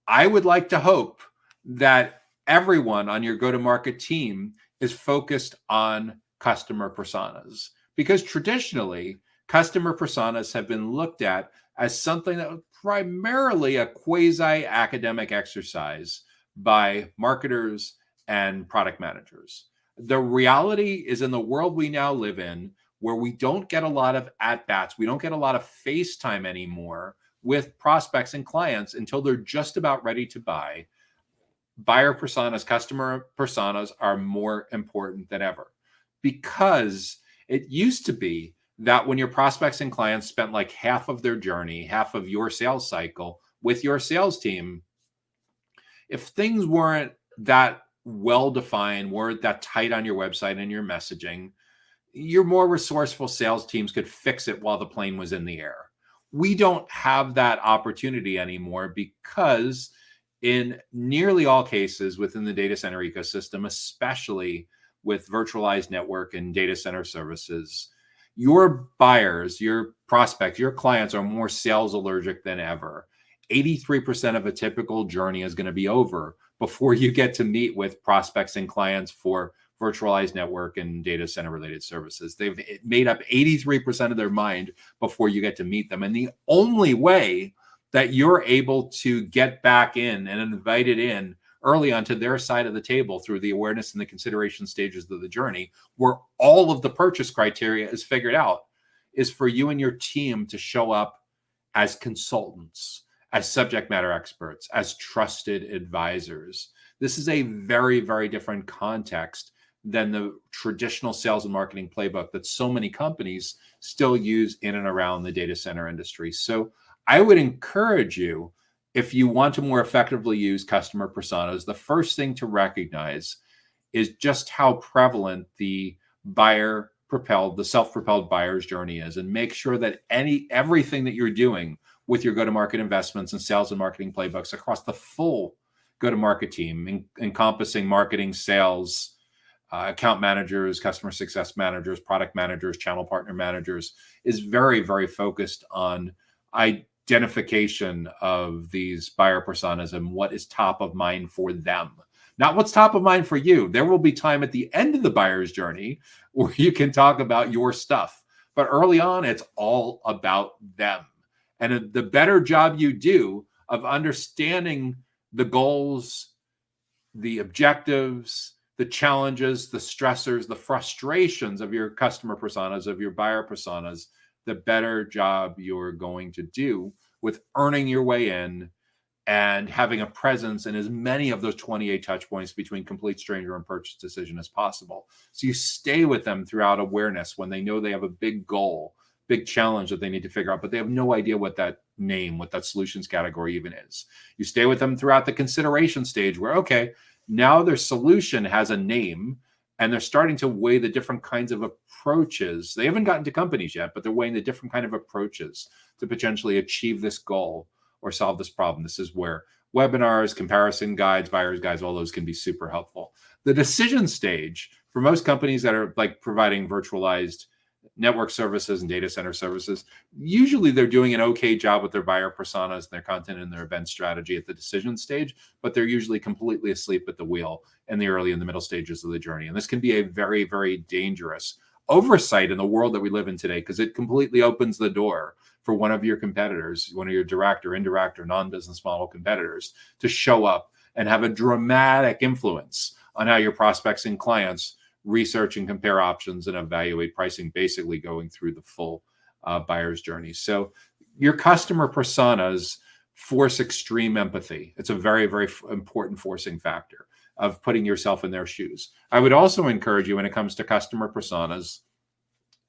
I would like to hope that everyone on your go-to-market team is focused on customer personas. Because traditionally, customer personas have been looked at as something that was primarily a quasi-academic exercise by marketers and product managers. The reality is, in the world we now live in, where we don't get a lot of at-bats, we don't get a lot of face time anymore with prospects and clients until they're just about ready to buy, buyer personas, customer personas are more important than ever. Because it used to be that when your prospects and clients spent like half of their journey, half of your sales cycle with your sales team, if things weren't that well-defined, weren't that tight on your website and your messaging, your more resourceful sales teams could fix it while the plane was in the air. We don't have that opportunity anymore because in nearly all cases within the data center ecosystem, especially with virtualized network and data center services, your buyers, your prospects, your clients are more sales allergic than ever. 83% of a typical journey is going to be over before you get to meet with prospects and clients for virtualized network and data center related services. They've made up 83% of their mind before you get to meet them. And the only way that you're able to get back in and invited in early onto their side of the table through the awareness and the consideration stages of the journey, where all of the purchase criteria is figured out, is for you and your team to show up as consultants, as subject matter experts, as trusted advisors. This is a very, very different context than the traditional sales and marketing playbook that so many companies still use in and around the data center industry. So I would encourage you, if you want to more effectively use customer personas, the first thing to recognize is just how prevalent the buyer-propelled, the self-propelled buyer's journey is, and make sure that everything that you're doing with your go-to-market investments and sales and marketing playbooks across the full go-to-market team, encompassing marketing, sales, account managers, customer success managers, product managers, channel partner managers, is very, very focused on identification of these buyer personas and what is top of mind for them, not what's top of mind for you. There will be time at the end of the buyer's journey where you can talk about your stuff, but early on, it's all about them. And the better job you do of understanding the goals, the objectives, the challenges, the stressors, the frustrations of your customer personas, of your buyer personas, the better job you're going to do with earning your way in and having a presence in as many of those 28 touch points between complete stranger and purchase decision as possible. So you stay with them throughout awareness when they know they have a big goal, big challenge that they need to figure out, but they have no idea what that name, what that solutions category even is. You stay with them throughout the consideration stage where, okay, now their solution has a name and they're starting to weigh the different kinds of approaches. They haven't gotten to companies yet, but they're weighing the different kind of approaches to potentially achieve this goal or solve this problem. This is where webinars, comparison guides, buyer's guides, all those can be super helpful. The decision stage for most companies that are like providing virtualized network services and data center services, usually they're doing an okay job with their buyer personas and their content and their event strategy at the decision stage, but they're usually completely asleep at the wheel in the early and the middle stages of the journey. And this can be a very, very dangerous oversight in the world that we live in today, because it completely opens the door for one of your competitors, one of your direct or indirect or non-business model competitors, to show up and have a dramatic influence on how your prospects and clients research and compare options and evaluate pricing, basically going through the full buyer's journey. So your customer personas force extreme empathy. It's a very, very important forcing factor of putting yourself in their shoes. I would also encourage you, when it comes to customer personas,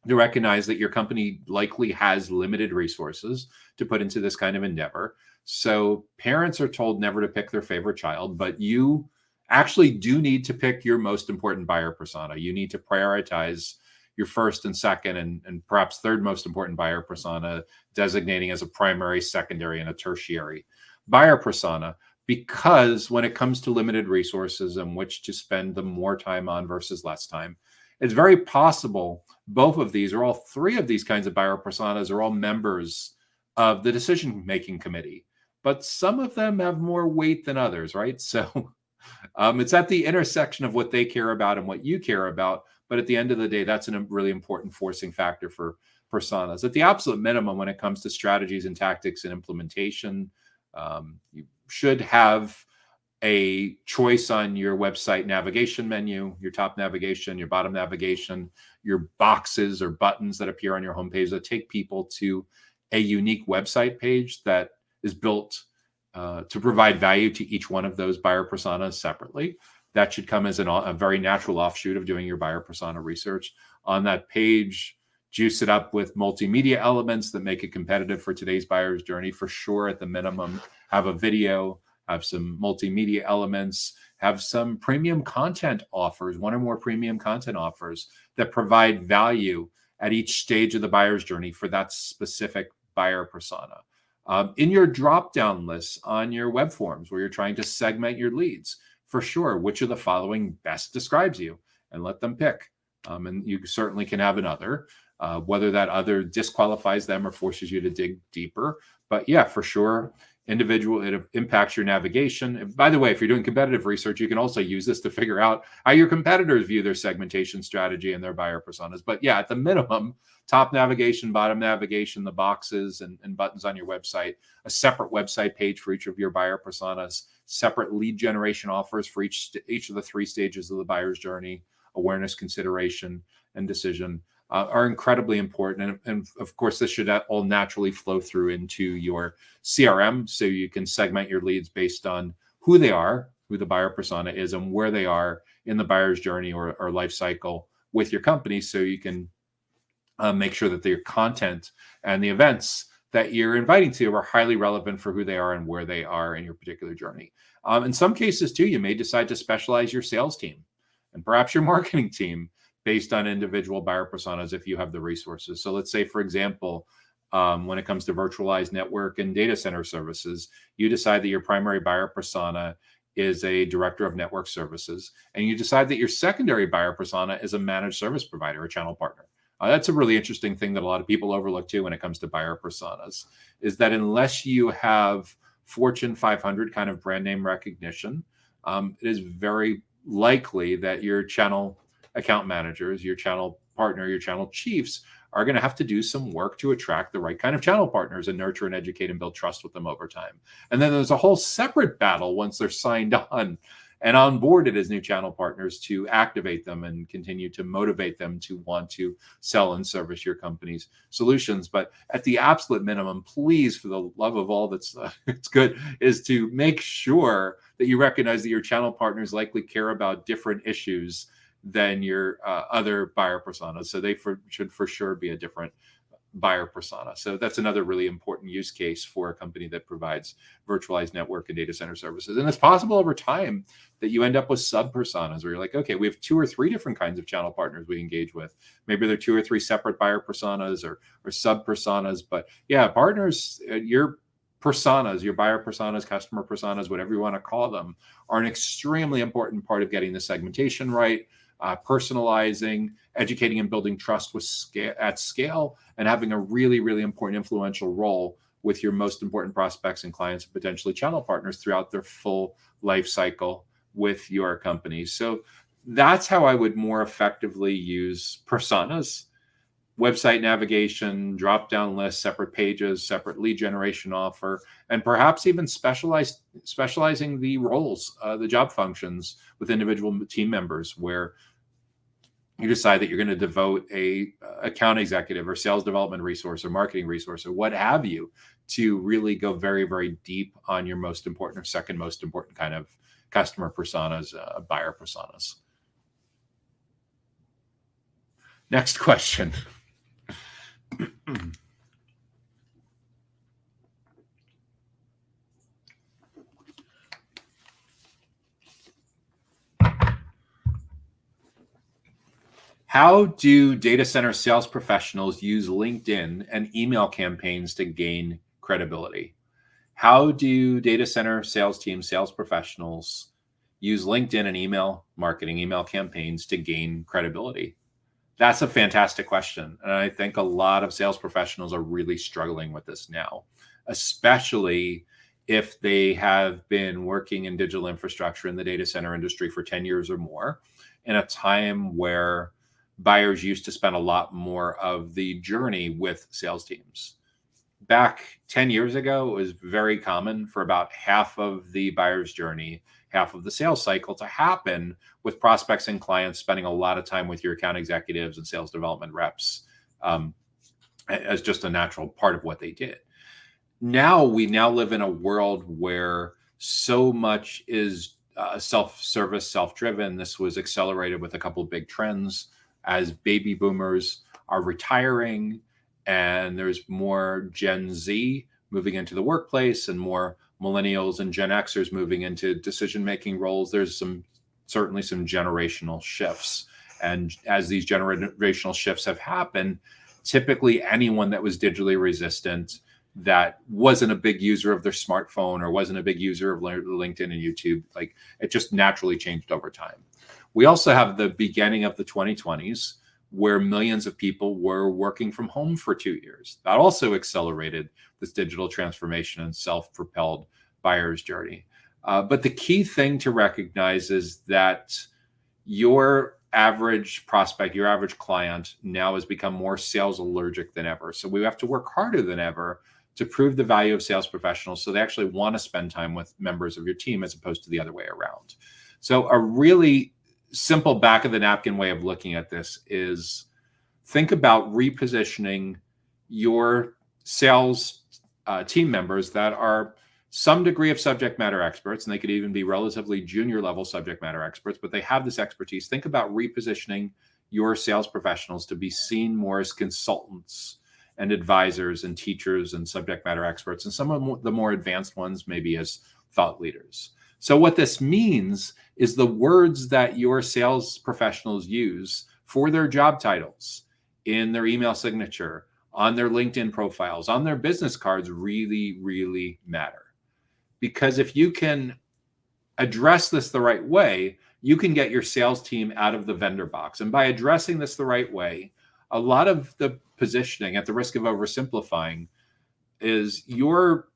to recognize that your company likely has limited resources to put into this kind of endeavor. So parents are told never to pick their favorite child, but you actually do need to pick your most important buyer persona. You need to prioritize your first and second and perhaps third most important buyer persona, designating as a primary, secondary, and a tertiary buyer persona. Because when it comes to limited resources in which to spend the more time on versus less time, it's very possible both of these, or all three of these kinds of buyer personas, are all members of the decision-making committee. But some of them have more weight than others, right? So it's at the intersection of what they care about and what you care about. But at the end of the day, that's a really important forcing factor for personas. At the absolute minimum, when it comes to strategies and tactics and implementation, you should have a choice on your website navigation menu, your top navigation, your bottom navigation, your boxes or buttons that appear on your homepage that take people to a unique website page that is built to provide value to each one of those buyer personas separately. That should come as a very natural offshoot of doing your buyer persona research. On that page, juice it up with multimedia elements that make it competitive for today's buyer's journey. For sure, at the minimum, have a video, have some multimedia elements, have some premium content offers, one or more premium content offers that provide value at each stage of the buyer's journey for that specific buyer persona. In your drop-down lists on your web forms where you're trying to segment your leads, for sure, which of the following best describes you, and let them pick. And you certainly can have another, whether that other disqualifies them or forces you to dig deeper. But yeah, for sure, it impacts your navigation. And by the way, if you're doing competitive research, you can also use this to figure out how your competitors view their segmentation strategy and their buyer personas. But yeah, at the minimum, top navigation, bottom navigation, the boxes and buttons on your website, a separate website page for each of your buyer personas, separate lead generation offers for each of the three stages of the buyer's journey: awareness, consideration, and decision. Are incredibly important. And of course, this should all naturally flow through into your CRM, so you can segment your leads based on who they are, who the buyer persona is, and where they are in the buyer's journey or life cycle with your company, so you can make sure that their content and the events that you're inviting to are highly relevant for who they are and where they are in your particular journey. In some cases, too, you may decide to specialize your sales team and perhaps your marketing team based on individual buyer personas if you have the resources. So let's say, for example, when it comes to virtualized network and data center services, you decide that your primary buyer persona is a director of network services, and you decide that your secondary buyer persona is a managed service provider or channel partner. That's a really interesting thing that a lot of people overlook too when it comes to buyer personas, is that unless you have Fortune 500 kind of brand name recognition, it is very likely that your channel account managers, your channel partner, your channel chiefs are going to have to do some work to attract the right kind of channel partners and nurture and educate and build trust with them over time. And then there's a whole separate battle once they're signed on and onboarded as new channel partners to activate them and continue to motivate them to want to sell and service your company's solutions. But at the absolute minimum, please, for the love of all that's it's good, is to make sure that you recognize that your channel partners likely care about different issues than your other buyer personas. So they should for sure be a different buyer persona. So that's another really important use case for a company that provides virtualized network and data center services. And it's possible over time that you end up with sub personas where you're like, okay, we have 2 or 3 different kinds of channel partners we engage with. Maybe they're 2 or 3 separate buyer personas or sub personas. But yeah, partners, your personas, your buyer personas, customer personas, whatever you want to call them, are an extremely important part of getting the segmentation right, personalizing, educating and building trust at scale, and having a really, really important influential role with your most important prospects and clients and potentially channel partners throughout their full life cycle with your company. So that's how I would more effectively use personas: website navigation, drop-down lists, separate pages, separate lead generation offer, and perhaps even specializing the roles, the job functions with individual team members, where you decide that you're going to devote a account executive or sales development resource or marketing resource or what have you to really go very, very deep on your most important or second most important kind of customer personas, buyer personas. Next question. How do data center sales professionals use LinkedIn and email campaigns to gain credibility? How do data center sales teams, sales professionals use LinkedIn and email marketing, email campaigns to gain credibility? That's a fantastic question. And I think a lot of sales professionals are really struggling with this now, especially if they have been working in digital infrastructure in the data center industry for 10 years or more, in a time where buyers used to spend a lot more of the journey with sales teams. Back 10 years ago, it was very common for about half of the buyer's journey, half of the sales cycle to happen with prospects and clients spending a lot of time with your account executives and sales development reps, as just a natural part of what they did. We now live in a world where so much is self-service, self-driven. This was accelerated with a couple of big trends as baby boomers are retiring and there's more Gen Z moving into the workplace and more millennials and Gen Xers moving into decision-making roles. There's certainly some generational shifts. And as these generational shifts have happened, typically anyone that was digitally resistant, that wasn't a big user of their smartphone or wasn't a big user of LinkedIn and YouTube, like it just naturally changed over time. We also have the beginning of the 2020s, where millions of people were working from home for 2 years. That also accelerated this digital transformation and self-propelled buyer's journey. But the key thing to recognize is that your average prospect, your average client now has become more sales allergic than ever. So we have to work harder than ever to prove the value of sales professionals so they actually want to spend time with members of your team as opposed to the other way around. So a really simple back of the napkin way of looking at this is think about repositioning your sales team members that are some degree of subject matter experts, and they could even be relatively junior level subject matter experts, but they have this expertise. Think about repositioning your sales professionals to be seen more as consultants and advisors and teachers and subject matter experts, and some of the more advanced ones maybe as thought leaders. So what this means is the words that your sales professionals use for their job titles, in their email signature, on their LinkedIn profiles, on their business cards really, really matter. Because if you can address this the right way, you can get your sales team out of the vendor box. And by addressing this the right way, a lot of the positioning, at the risk of oversimplifying, is your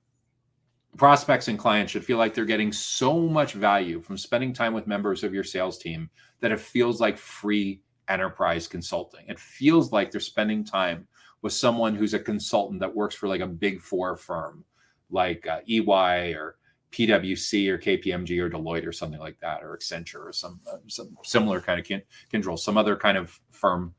prospects and clients should feel like they're getting so much value from spending time with members of your sales team that it feels like free enterprise consulting. It feels like they're spending time with someone who's a consultant that works for like a big four firm, like EY or PwC or KPMG or Deloitte or something like that, or Accenture or some similar kind of Kyndryl, some other kind of firm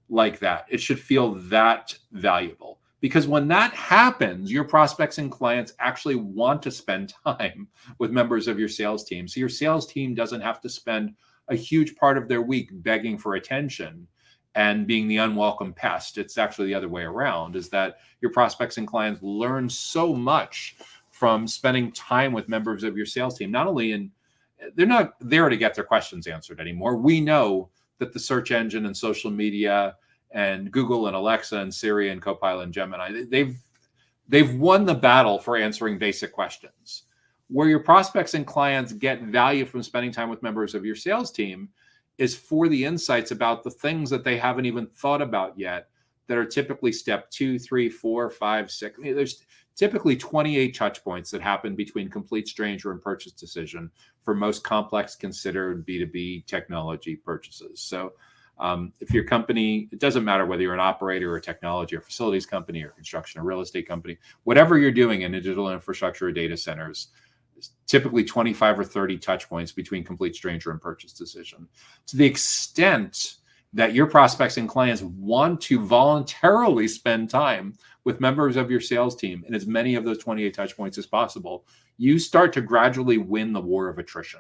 like that. It should feel that valuable. Because when that happens, your prospects and clients actually want to spend time with members of your sales team. So your sales team doesn't have to spend a huge part of their week begging for attention and being the unwelcome pest. It's actually the other way around, is that your prospects and clients learn so much from spending time with members of your sales team. Not only they're not there to get their questions answered anymore. We know that the search engine and social media and Google and Alexa and Siri and Copilot and Gemini, they've won the battle for answering basic questions. Where your prospects and clients get value from spending time with members of your sales team is for the insights about the things that they haven't even thought about yet that are typically step 2, 3, 4, 5, 6. There's typically 28 touch points that happen between complete stranger and purchase decision for most complex considered B2B technology purchases. So if your company, it doesn't matter whether you're an operator or a technology or facilities company or construction or real estate company, whatever you're doing in digital infrastructure or data centers, typically 25 or 30 touch points between complete stranger and purchase decision. To the extent that your prospects and clients want to voluntarily spend time with members of your sales team in as many of those 28 touch points as possible, you start to gradually win the war of attrition,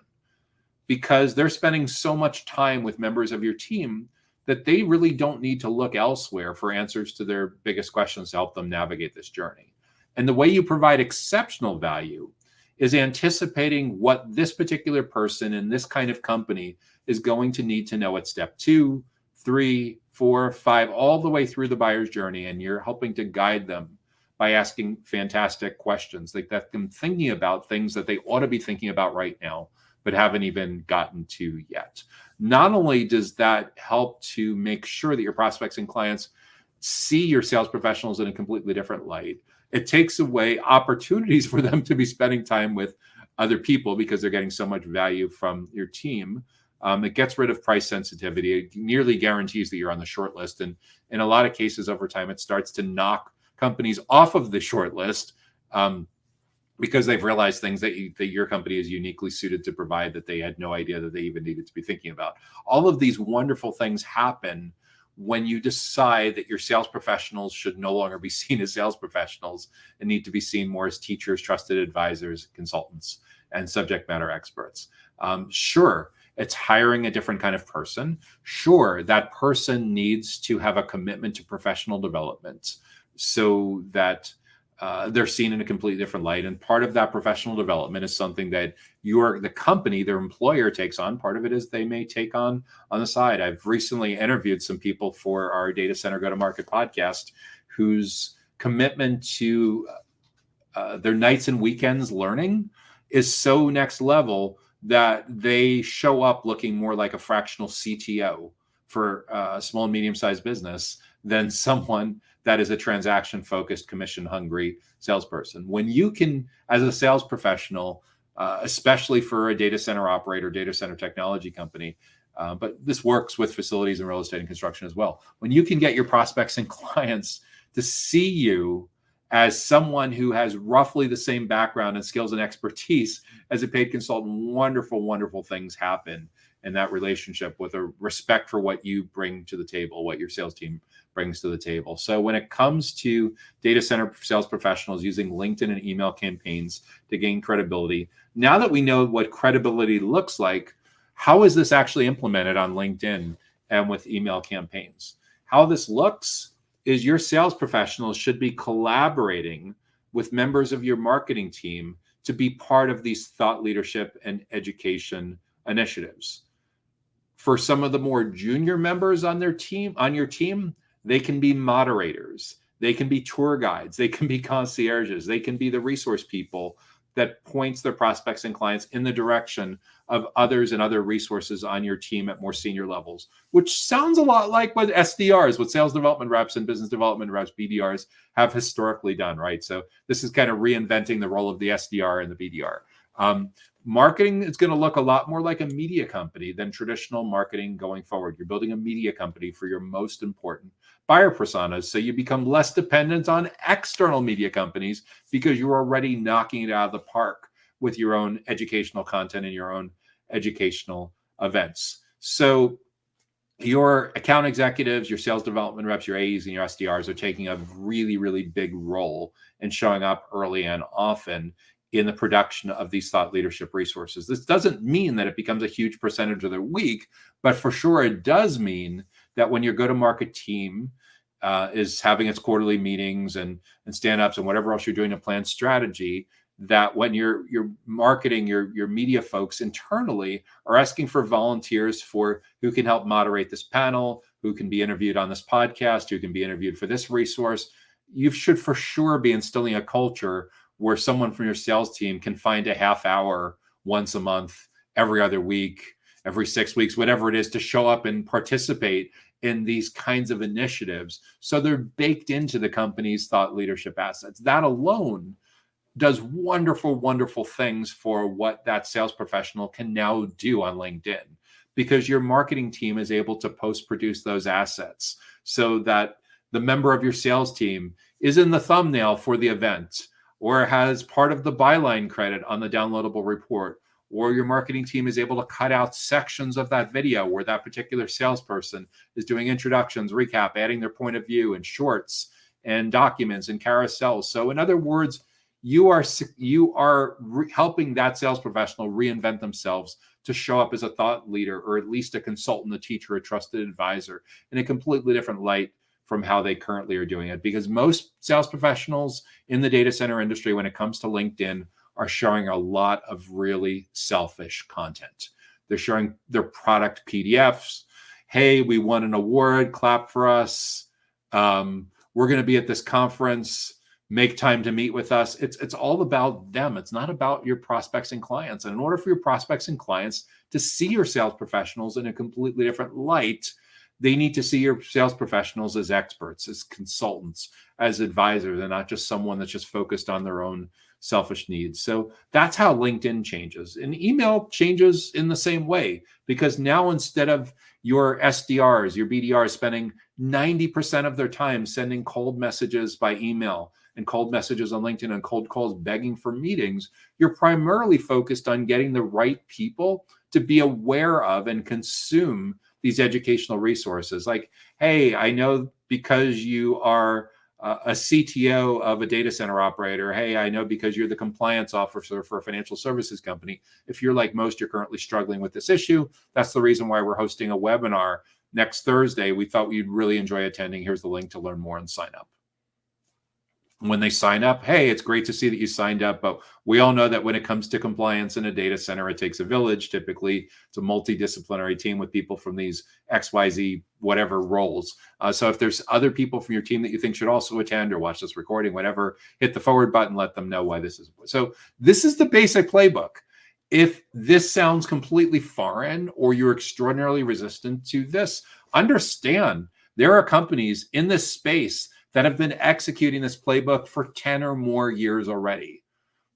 because they're spending so much time with members of your team that they really don't need to look elsewhere for answers to their biggest questions to help them navigate this journey. And the way you provide exceptional value is anticipating what this particular person in this kind of company is going to need to know at step 2, 3, 4, 5, all the way through the buyer's journey. And you're helping to guide them by asking fantastic questions, like that, them thinking about things that they ought to be thinking about right now, but haven't even gotten to yet. Not only does that help to make sure that your prospects and clients see your sales professionals in a completely different light, it takes away opportunities for them to be spending time with other people because they're getting so much value from your team. It gets rid of price sensitivity. It nearly guarantees that you're on the short list. And in a lot of cases over time, it starts to knock companies off of the short list because they've realized things that your company is uniquely suited to provide that they had no idea that they even needed to be thinking about. All of these wonderful things happen when you decide that your sales professionals should no longer be seen as sales professionals and need to be seen more as teachers, trusted advisors, consultants, and subject matter experts. Sure, it's hiring a different kind of person. Sure, that person needs to have a commitment to professional development so that they're seen in a completely different light. And part of that professional development is something that the company, their employer, takes on. Part of it is they may take on the side. I've recently interviewed some people for our Data Center Go-to-Market podcast whose commitment to their nights and weekends learning is so next level that they show up looking more like a fractional CTO for a small and medium-sized business than someone that is a transaction-focused, commission-hungry salesperson. When you can, as a sales professional, especially for a data center operator, data center technology company, but this works with facilities and real estate and construction as well. When you can get your prospects and clients to see you as someone who has roughly the same background and skills and expertise as a paid consultant, wonderful, wonderful things happen in that relationship with a respect for what you bring to the table, what your sales team brings to the table. So when it comes to data center sales professionals using LinkedIn and email campaigns to gain credibility, now that we know what credibility looks like, how is this actually implemented on LinkedIn and with email campaigns? How this looks is your sales professionals should be collaborating with members of your marketing team to be part of these thought leadership and education initiatives. For some of the more junior members on your team, they can be moderators, they can be tour guides, they can be concierges, they can be the resource people that points their prospects and clients in the direction of others and other resources on your team at more senior levels, which sounds a lot like what SDRs, what sales development reps and business development reps, BDRs, have historically done, right? So this is kind of reinventing the role of the SDR and the BDR. Marketing is going to look a lot more like a media company than traditional marketing going forward. You're building a media company for your most important buyer personas, so you become less dependent on external media companies because you're already knocking it out of the park with your own educational content and your own educational events. So your account executives, your sales development reps, your AEs, and your SDRs are taking a really, really big role in showing up early and often in the production of these thought leadership resources. This doesn't mean that it becomes a huge percentage of their week, but for sure it does mean that when your go-to-market team is having its quarterly meetings and stand-ups and whatever else you're doing to plan strategy, that when you're marketing, your media folks internally are asking for volunteers for who can help moderate this panel, who can be interviewed on this podcast, who can be interviewed for this resource. You should for sure be instilling a culture where someone from your sales team can find a half hour once a month, every other week, every 6 weeks, whatever it is, to show up and participate in these kinds of initiatives. So they're baked into the company's thought leadership assets. That alone does wonderful, wonderful things for what that sales professional can now do on LinkedIn, because your marketing team is able to post-produce those assets so that the member of your sales team is in the thumbnail for the event, or has part of the byline credit on the downloadable report, or your marketing team is able to cut out sections of that video where that particular salesperson is doing introductions, recap, adding their point of view, and shorts and documents and carousels. So in other words, you are helping that sales professional reinvent themselves to show up as a thought leader, or at least a consultant, a teacher, a trusted advisor, in a completely different light from how they currently are doing it. Because most sales professionals in the data center industry, when it comes to LinkedIn, are showing a lot of really selfish content. They're showing their product PDFs. Hey, we won an award, clap for us. We're going to be at this conference. Make time to meet with us. It's all about them. It's not about your prospects and clients. And in order for your prospects and clients to see your sales professionals in a completely different light, they need to see your sales professionals as experts, as consultants, as advisors, and not just someone that's just focused on their own selfish needs. So that's how LinkedIn changes. And email changes in the same way, because now instead of your SDRs, your BDRs spending 90% of their time sending cold messages by email and cold messages on LinkedIn and cold calls begging for meetings, you're primarily focused on getting the right people to be aware of and consume these educational resources. Like, hey, I know because you are a CTO of a data center operator. Hey, I know because you're the compliance officer for a financial services company. If you're like most, you're currently struggling with this issue. That's the reason why we're hosting a webinar next Thursday. We thought you'd really enjoy attending. Here's the link to learn more and sign up. When they sign up, hey, it's great to see that you signed up, but we all know that when it comes to compliance in a data center, it takes a village. Typically, it's a multidisciplinary team with people from these XYZ whatever roles. So if there's other people from your team that you think should also attend or watch this recording, whatever, hit the forward button, let them know why this is. So this is the basic playbook. If this sounds completely foreign or you're extraordinarily resistant to this, understand there are companies in this space that have been executing this playbook for 10 or more years already.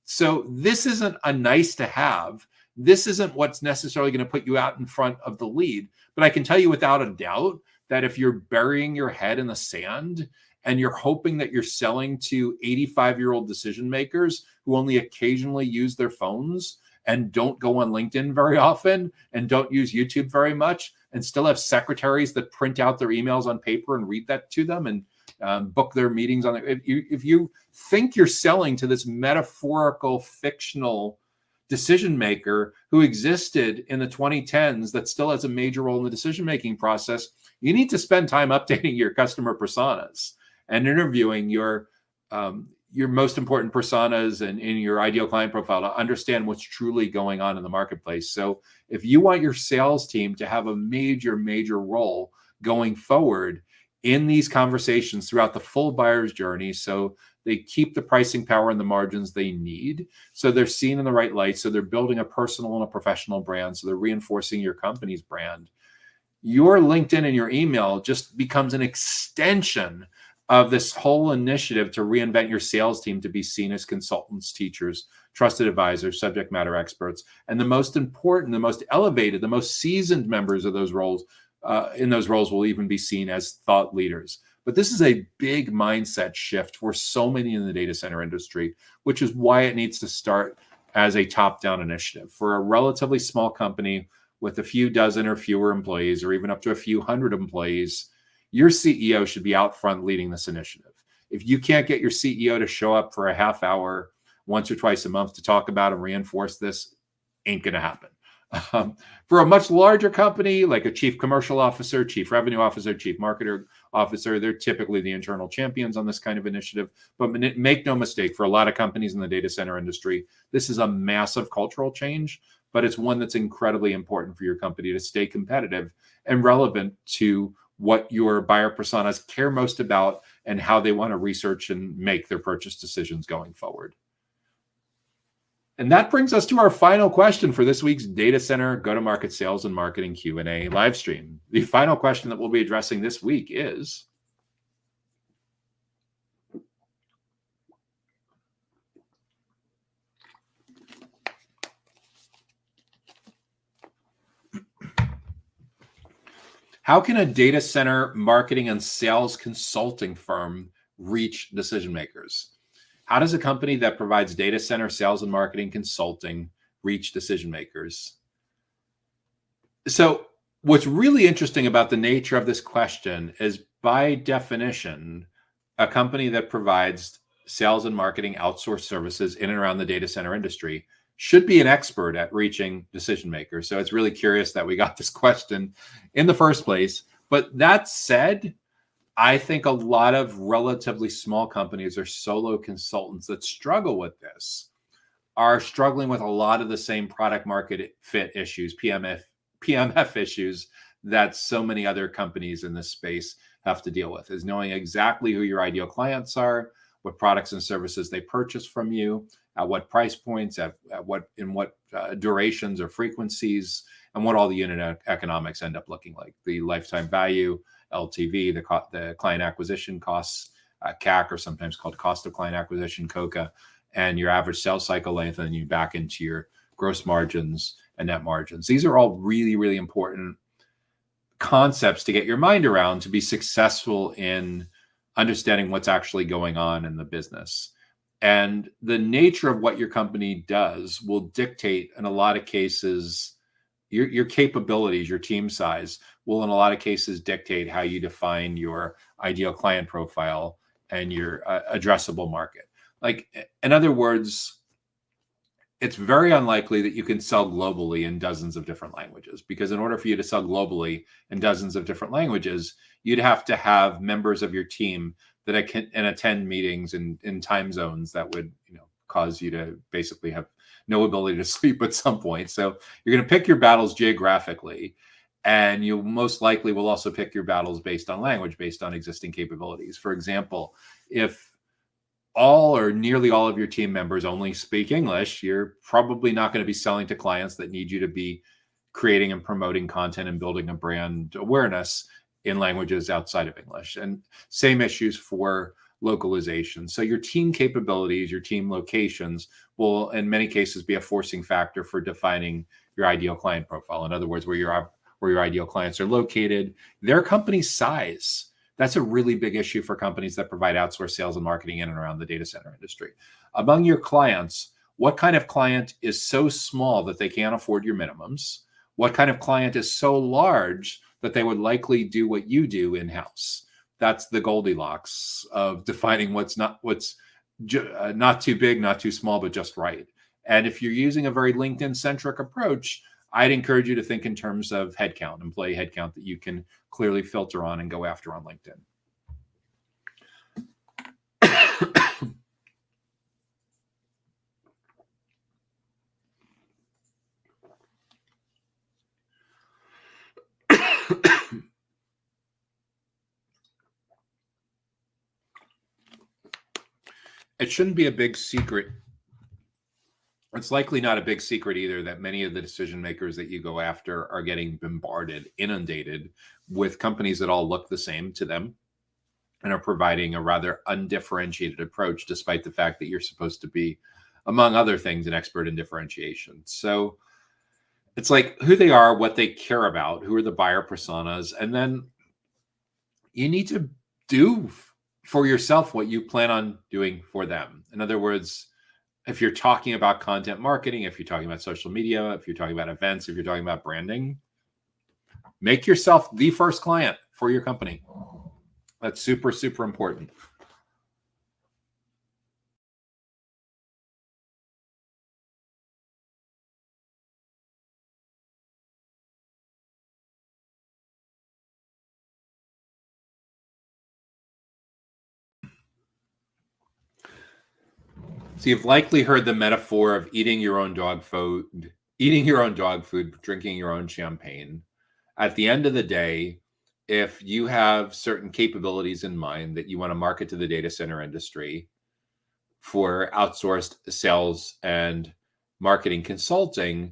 So this isn't a nice to have. This isn't what's necessarily going to put you out in front of the lead. But I can tell you without a doubt that if you're burying your head in the sand and you're hoping that you're selling to 85-year-old decision makers who only occasionally use their phones and don't go on LinkedIn very often and don't use YouTube very much and still have secretaries that print out their emails on paper and read that to them and book their meetings on it. If you think you're selling to this metaphorical, fictional decision maker who existed in the 2010s that still has a major role in the decision-making process, you need to spend time updating your customer personas and interviewing your most important personas and in your ideal client profile to understand what's truly going on in the marketplace. So if you want your sales team to have a major, major role going forward in these conversations throughout the full buyer's journey, so they keep the pricing power and the margins they need, so they're seen in the right light, so they're building a personal and a professional brand, so they're reinforcing your company's brand, your LinkedIn and your email just becomes an extension of this whole initiative to reinvent your sales team to be seen as consultants, teachers, trusted advisors, subject matter experts, and the most important, the most elevated, the most seasoned members of those roles in those roles will even be seen as thought leaders. But this is a big mindset shift for so many in the data center industry, which is why it needs to start as a top-down initiative. For a relatively small company with a few dozen or fewer employees, or even up to a few hundred employees, your CEO should be out front leading this initiative. If you can't get your CEO to show up for a half hour once or twice a month to talk about and reinforce this, ain't going to happen. For a much larger company, like a chief commercial officer, chief revenue officer, chief marketer officer, they're typically the internal champions on this kind of initiative. But make no mistake, for a lot of companies in the data center industry, this is a massive cultural change, but it's one that's incredibly important for your company to stay competitive and relevant to what your buyer personas care most about and how they want to research and make their purchase decisions going forward. And that brings us to our final question for this week's Data Center Go-to-Market Sales and Marketing Q&A live stream. The final question that we'll be addressing this week is, how can a data center marketing and sales consulting firm reach decision makers? How does a company that provides data center sales and marketing consulting reach decision makers? So what's really interesting about the nature of this question is, by definition, a company that provides sales and marketing outsourced services in and around the data center industry should be an expert at reaching decision makers. So it's really curious that we got this question in the first place. But that said, I think a lot of relatively small companies or solo consultants that struggle with this are struggling with a lot of the same product market fit issues, PMF issues that so many other companies in this space have to deal with, is knowing exactly who your ideal clients are, what products and services they purchase from you, at what price points, in what durations or frequencies, and what all the unit economics end up looking like. The lifetime value, LTV, the client acquisition costs, CAC, or sometimes called cost of client acquisition, COCA, and your average sales cycle length, and then you back into your gross margins and net margins. These are all really, really important concepts to get your mind around to be successful in understanding what's actually going on in the business. And the nature of what your company does will dictate, in a lot of cases, your capabilities, your team size will, in a lot of cases, dictate how you define your ideal client profile and your addressable market. Like, in other words, it's very unlikely that you can sell globally in dozens of different languages, because in order for you to sell globally in dozens of different languages, you'd have to have members of your team that can attend meetings in time zones that would, cause you to basically have no ability to sleep at some point. So you're going to pick your battles geographically, and you most likely will also pick your battles based on language, based on existing capabilities. For example, if all or nearly all of your team members only speak English, you're probably not going to be selling to clients that need you to be creating and promoting content and building a brand awareness in languages outside of English. And same issues for localization. So your team capabilities, your team locations will, in many cases, be a forcing factor for defining your ideal client profile. In other words, where your ideal clients are located, their company size. That's a really big issue for companies that provide outsourced sales and marketing in and around the data center industry. Among your clients, what kind of client is so small that they can't afford your minimums? What kind of client is so large that they would likely do what you do in-house? That's the Goldilocks of defining what's not too big, not too small, but just right. And if you're using a very LinkedIn-centric approach, I'd encourage you to think in terms of headcount, employee headcount that you can clearly filter on and go after on LinkedIn. It shouldn't be a big secret. It's likely not a big secret either that many of the decision makers that you go after are getting bombarded, inundated with companies that all look the same to them and are providing a rather undifferentiated approach, despite the fact that you're supposed to be, among other things, an expert in differentiation. So it's like who they are, what they care about, who are the buyer personas, and then you need to do for yourself what you plan on doing for them. In other words, if you're talking about content marketing, if you're talking about social media, if you're talking about events, if you're talking about branding, make yourself the first client for your company. That's super, super important. So you've likely heard the metaphor of eating your own dog food, drinking your own champagne. At the end of the day, if you have certain capabilities in mind that you want to market to the data center industry for outsourced sales and marketing consulting,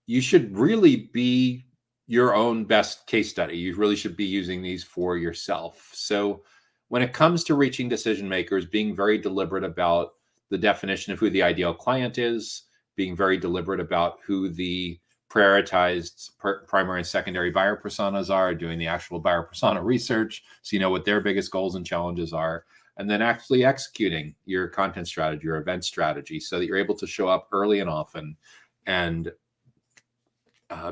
you should really be your own best case study. You really should be using these for yourself. So when it comes to reaching decision makers, being very deliberate about the definition of who the ideal client is, being very deliberate about who the prioritized primary and secondary buyer personas are, doing the actual buyer persona research so you know what their biggest goals and challenges are, and then actually executing your content strategy, your event strategy, so that you're able to show up early and often and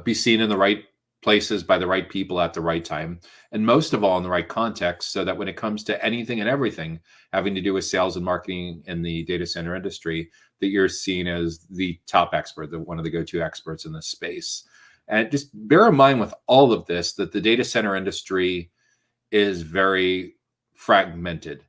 be seen in the right places by the right people at the right time, and most of all in the right context, so that when it comes to anything and everything having to do with sales and marketing in the data center industry, that you're seen as the top expert, one of the go-to experts in this space. And just bear in mind with all of this that the data center industry is very fragmented.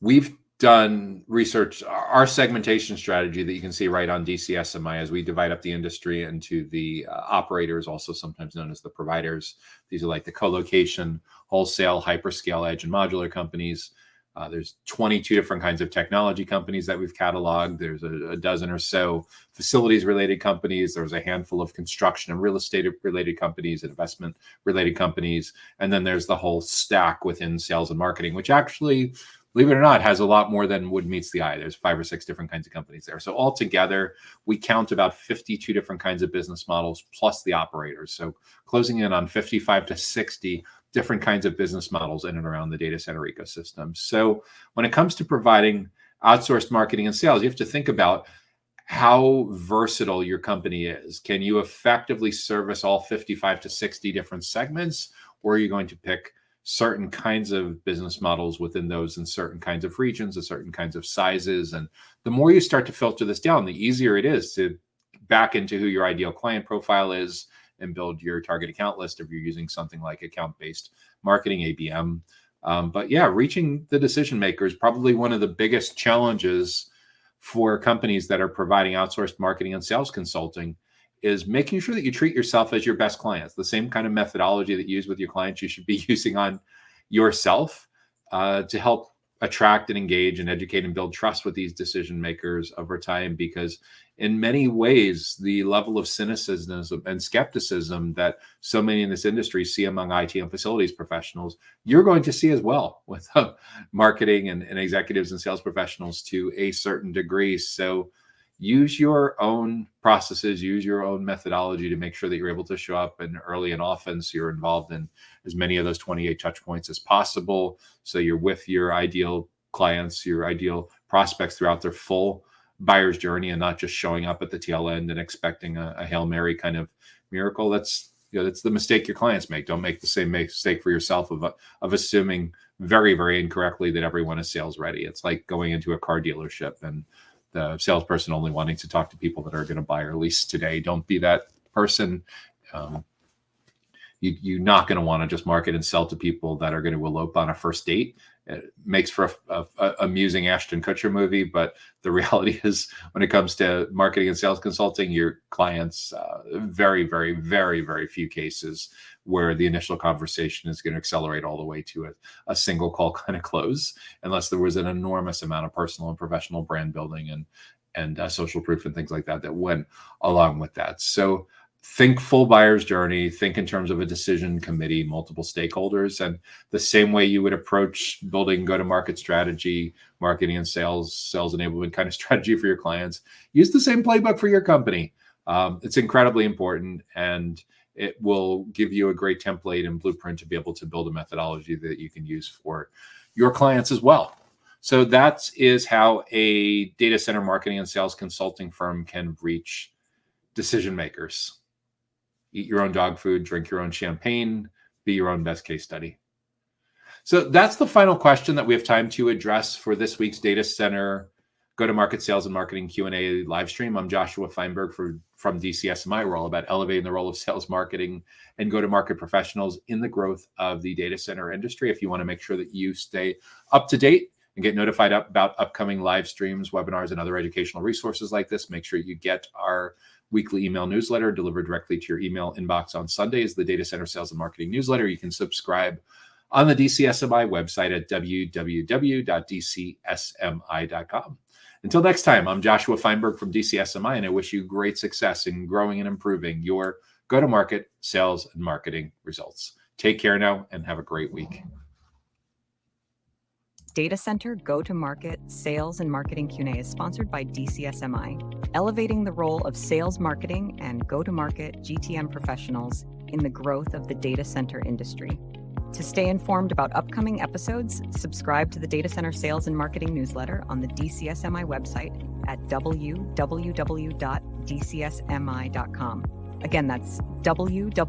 We've done research, our segmentation strategy that you can see right on DCSMI, as we divide up the industry into the operators, also sometimes known as the providers. These are like the co-location, wholesale, hyperscale, edge, and modular companies. There's 22 different kinds of technology companies that we've cataloged. There's a dozen or so facilities related companies. There's a handful of construction and real estate related companies and investment related companies. And then there's the whole stack within sales and marketing, which actually, believe it or not, has a lot more than would meets the eye. There's 5 or 6 different kinds of companies there. So altogether, we count about 52 different kinds of business models plus the operators. So closing in on 55 to 60 different kinds of business models in and around the data center ecosystem. So when it comes to providing outsourced marketing and sales, you have to think about how versatile your company is. Can you effectively service all 55 to 60 different segments, or are you going to pick certain kinds of business models within those in certain kinds of regions, and certain kinds of sizes? And the more you start to filter this down, the easier it is to back into who your ideal client profile is and build your target account list if you're using something like account-based marketing, ABM. But yeah, reaching the decision maker is probably one of the biggest challenges for companies that are providing outsourced marketing and sales consulting, is making sure that you treat yourself as your best clients. The same kind of methodology that you use with your clients, you should be using on yourself to help attract and engage and educate and build trust with these decision makers over time. Because in many ways, the level of cynicism and skepticism that so many in this industry see among IT and facilities professionals, you're going to see as well with marketing and executives and sales professionals to a certain degree. So use your own processes, use your own methodology to make sure that you're able to show up and early and often, so you're involved in as many of those 28 touch points as possible. So you're with your ideal clients, your ideal prospects throughout their full buyer's journey, and not just showing up at the tail end and expecting a Hail Mary kind of miracle. That's the mistake your clients make. Don't make the same mistake for yourself of assuming very, very incorrectly that everyone is sales ready. It's like going into a car dealership and the salesperson only wanting to talk to people that are going to buy or lease today. Don't be that person. You're not going to want to just market and sell to people that are going to elope on a first date. It makes for a amusing Ashton Kutcher movie, but the reality is, when it comes to marketing and sales consulting, your clients, very, very, very, very few cases where the initial conversation is going to accelerate all the way to a single call kind of close, unless there was an enormous amount of personal and professional brand building and social proof and things like that went along with that. So think full buyer's journey, think in terms of a decision committee, multiple stakeholders, and the same way you would approach building go-to-market strategy, marketing and sales enablement kind of strategy for your clients. Use the same playbook for your company. It's incredibly important, and it will give you a great template and blueprint to be able to build a methodology that you can use for your clients as well. So that is how a data center marketing and sales consulting firm can reach decision makers. Eat your own dog food, drink your own champagne, be your own best case study. So that's the final question that we have time to address for this week's Data Center Go-to-Market Sales and Marketing Q&A live stream. I'm Joshua Feinberg from DCSMI. We're all about elevating the role of sales, marketing, and go-to-market professionals in the growth of the data center industry. If you want to make sure that you stay up to date and get notified about upcoming live streams, webinars, and other educational resources like this, make sure you get our weekly email newsletter delivered directly to your email inbox on Sundays, the Data Center Sales and Marketing newsletter. You can subscribe on the DCSMI website at www.dcsmi.com. Until next time, I'm Joshua Feinberg from DCSMI, and I wish you great success in growing and improving your go-to-market sales and marketing results. Take care now and have a great week. Data Center Go-to-Market Sales and Marketing Q&A is sponsored by DCSMI, elevating the role of sales marketing and go-to-market GTM professionals in the growth of the data center industry. To stay informed about upcoming episodes, subscribe to the Data Center Sales and Marketing newsletter on the DCSMI website at www.dcsmi.com. Again, that's www.dcsmi.com.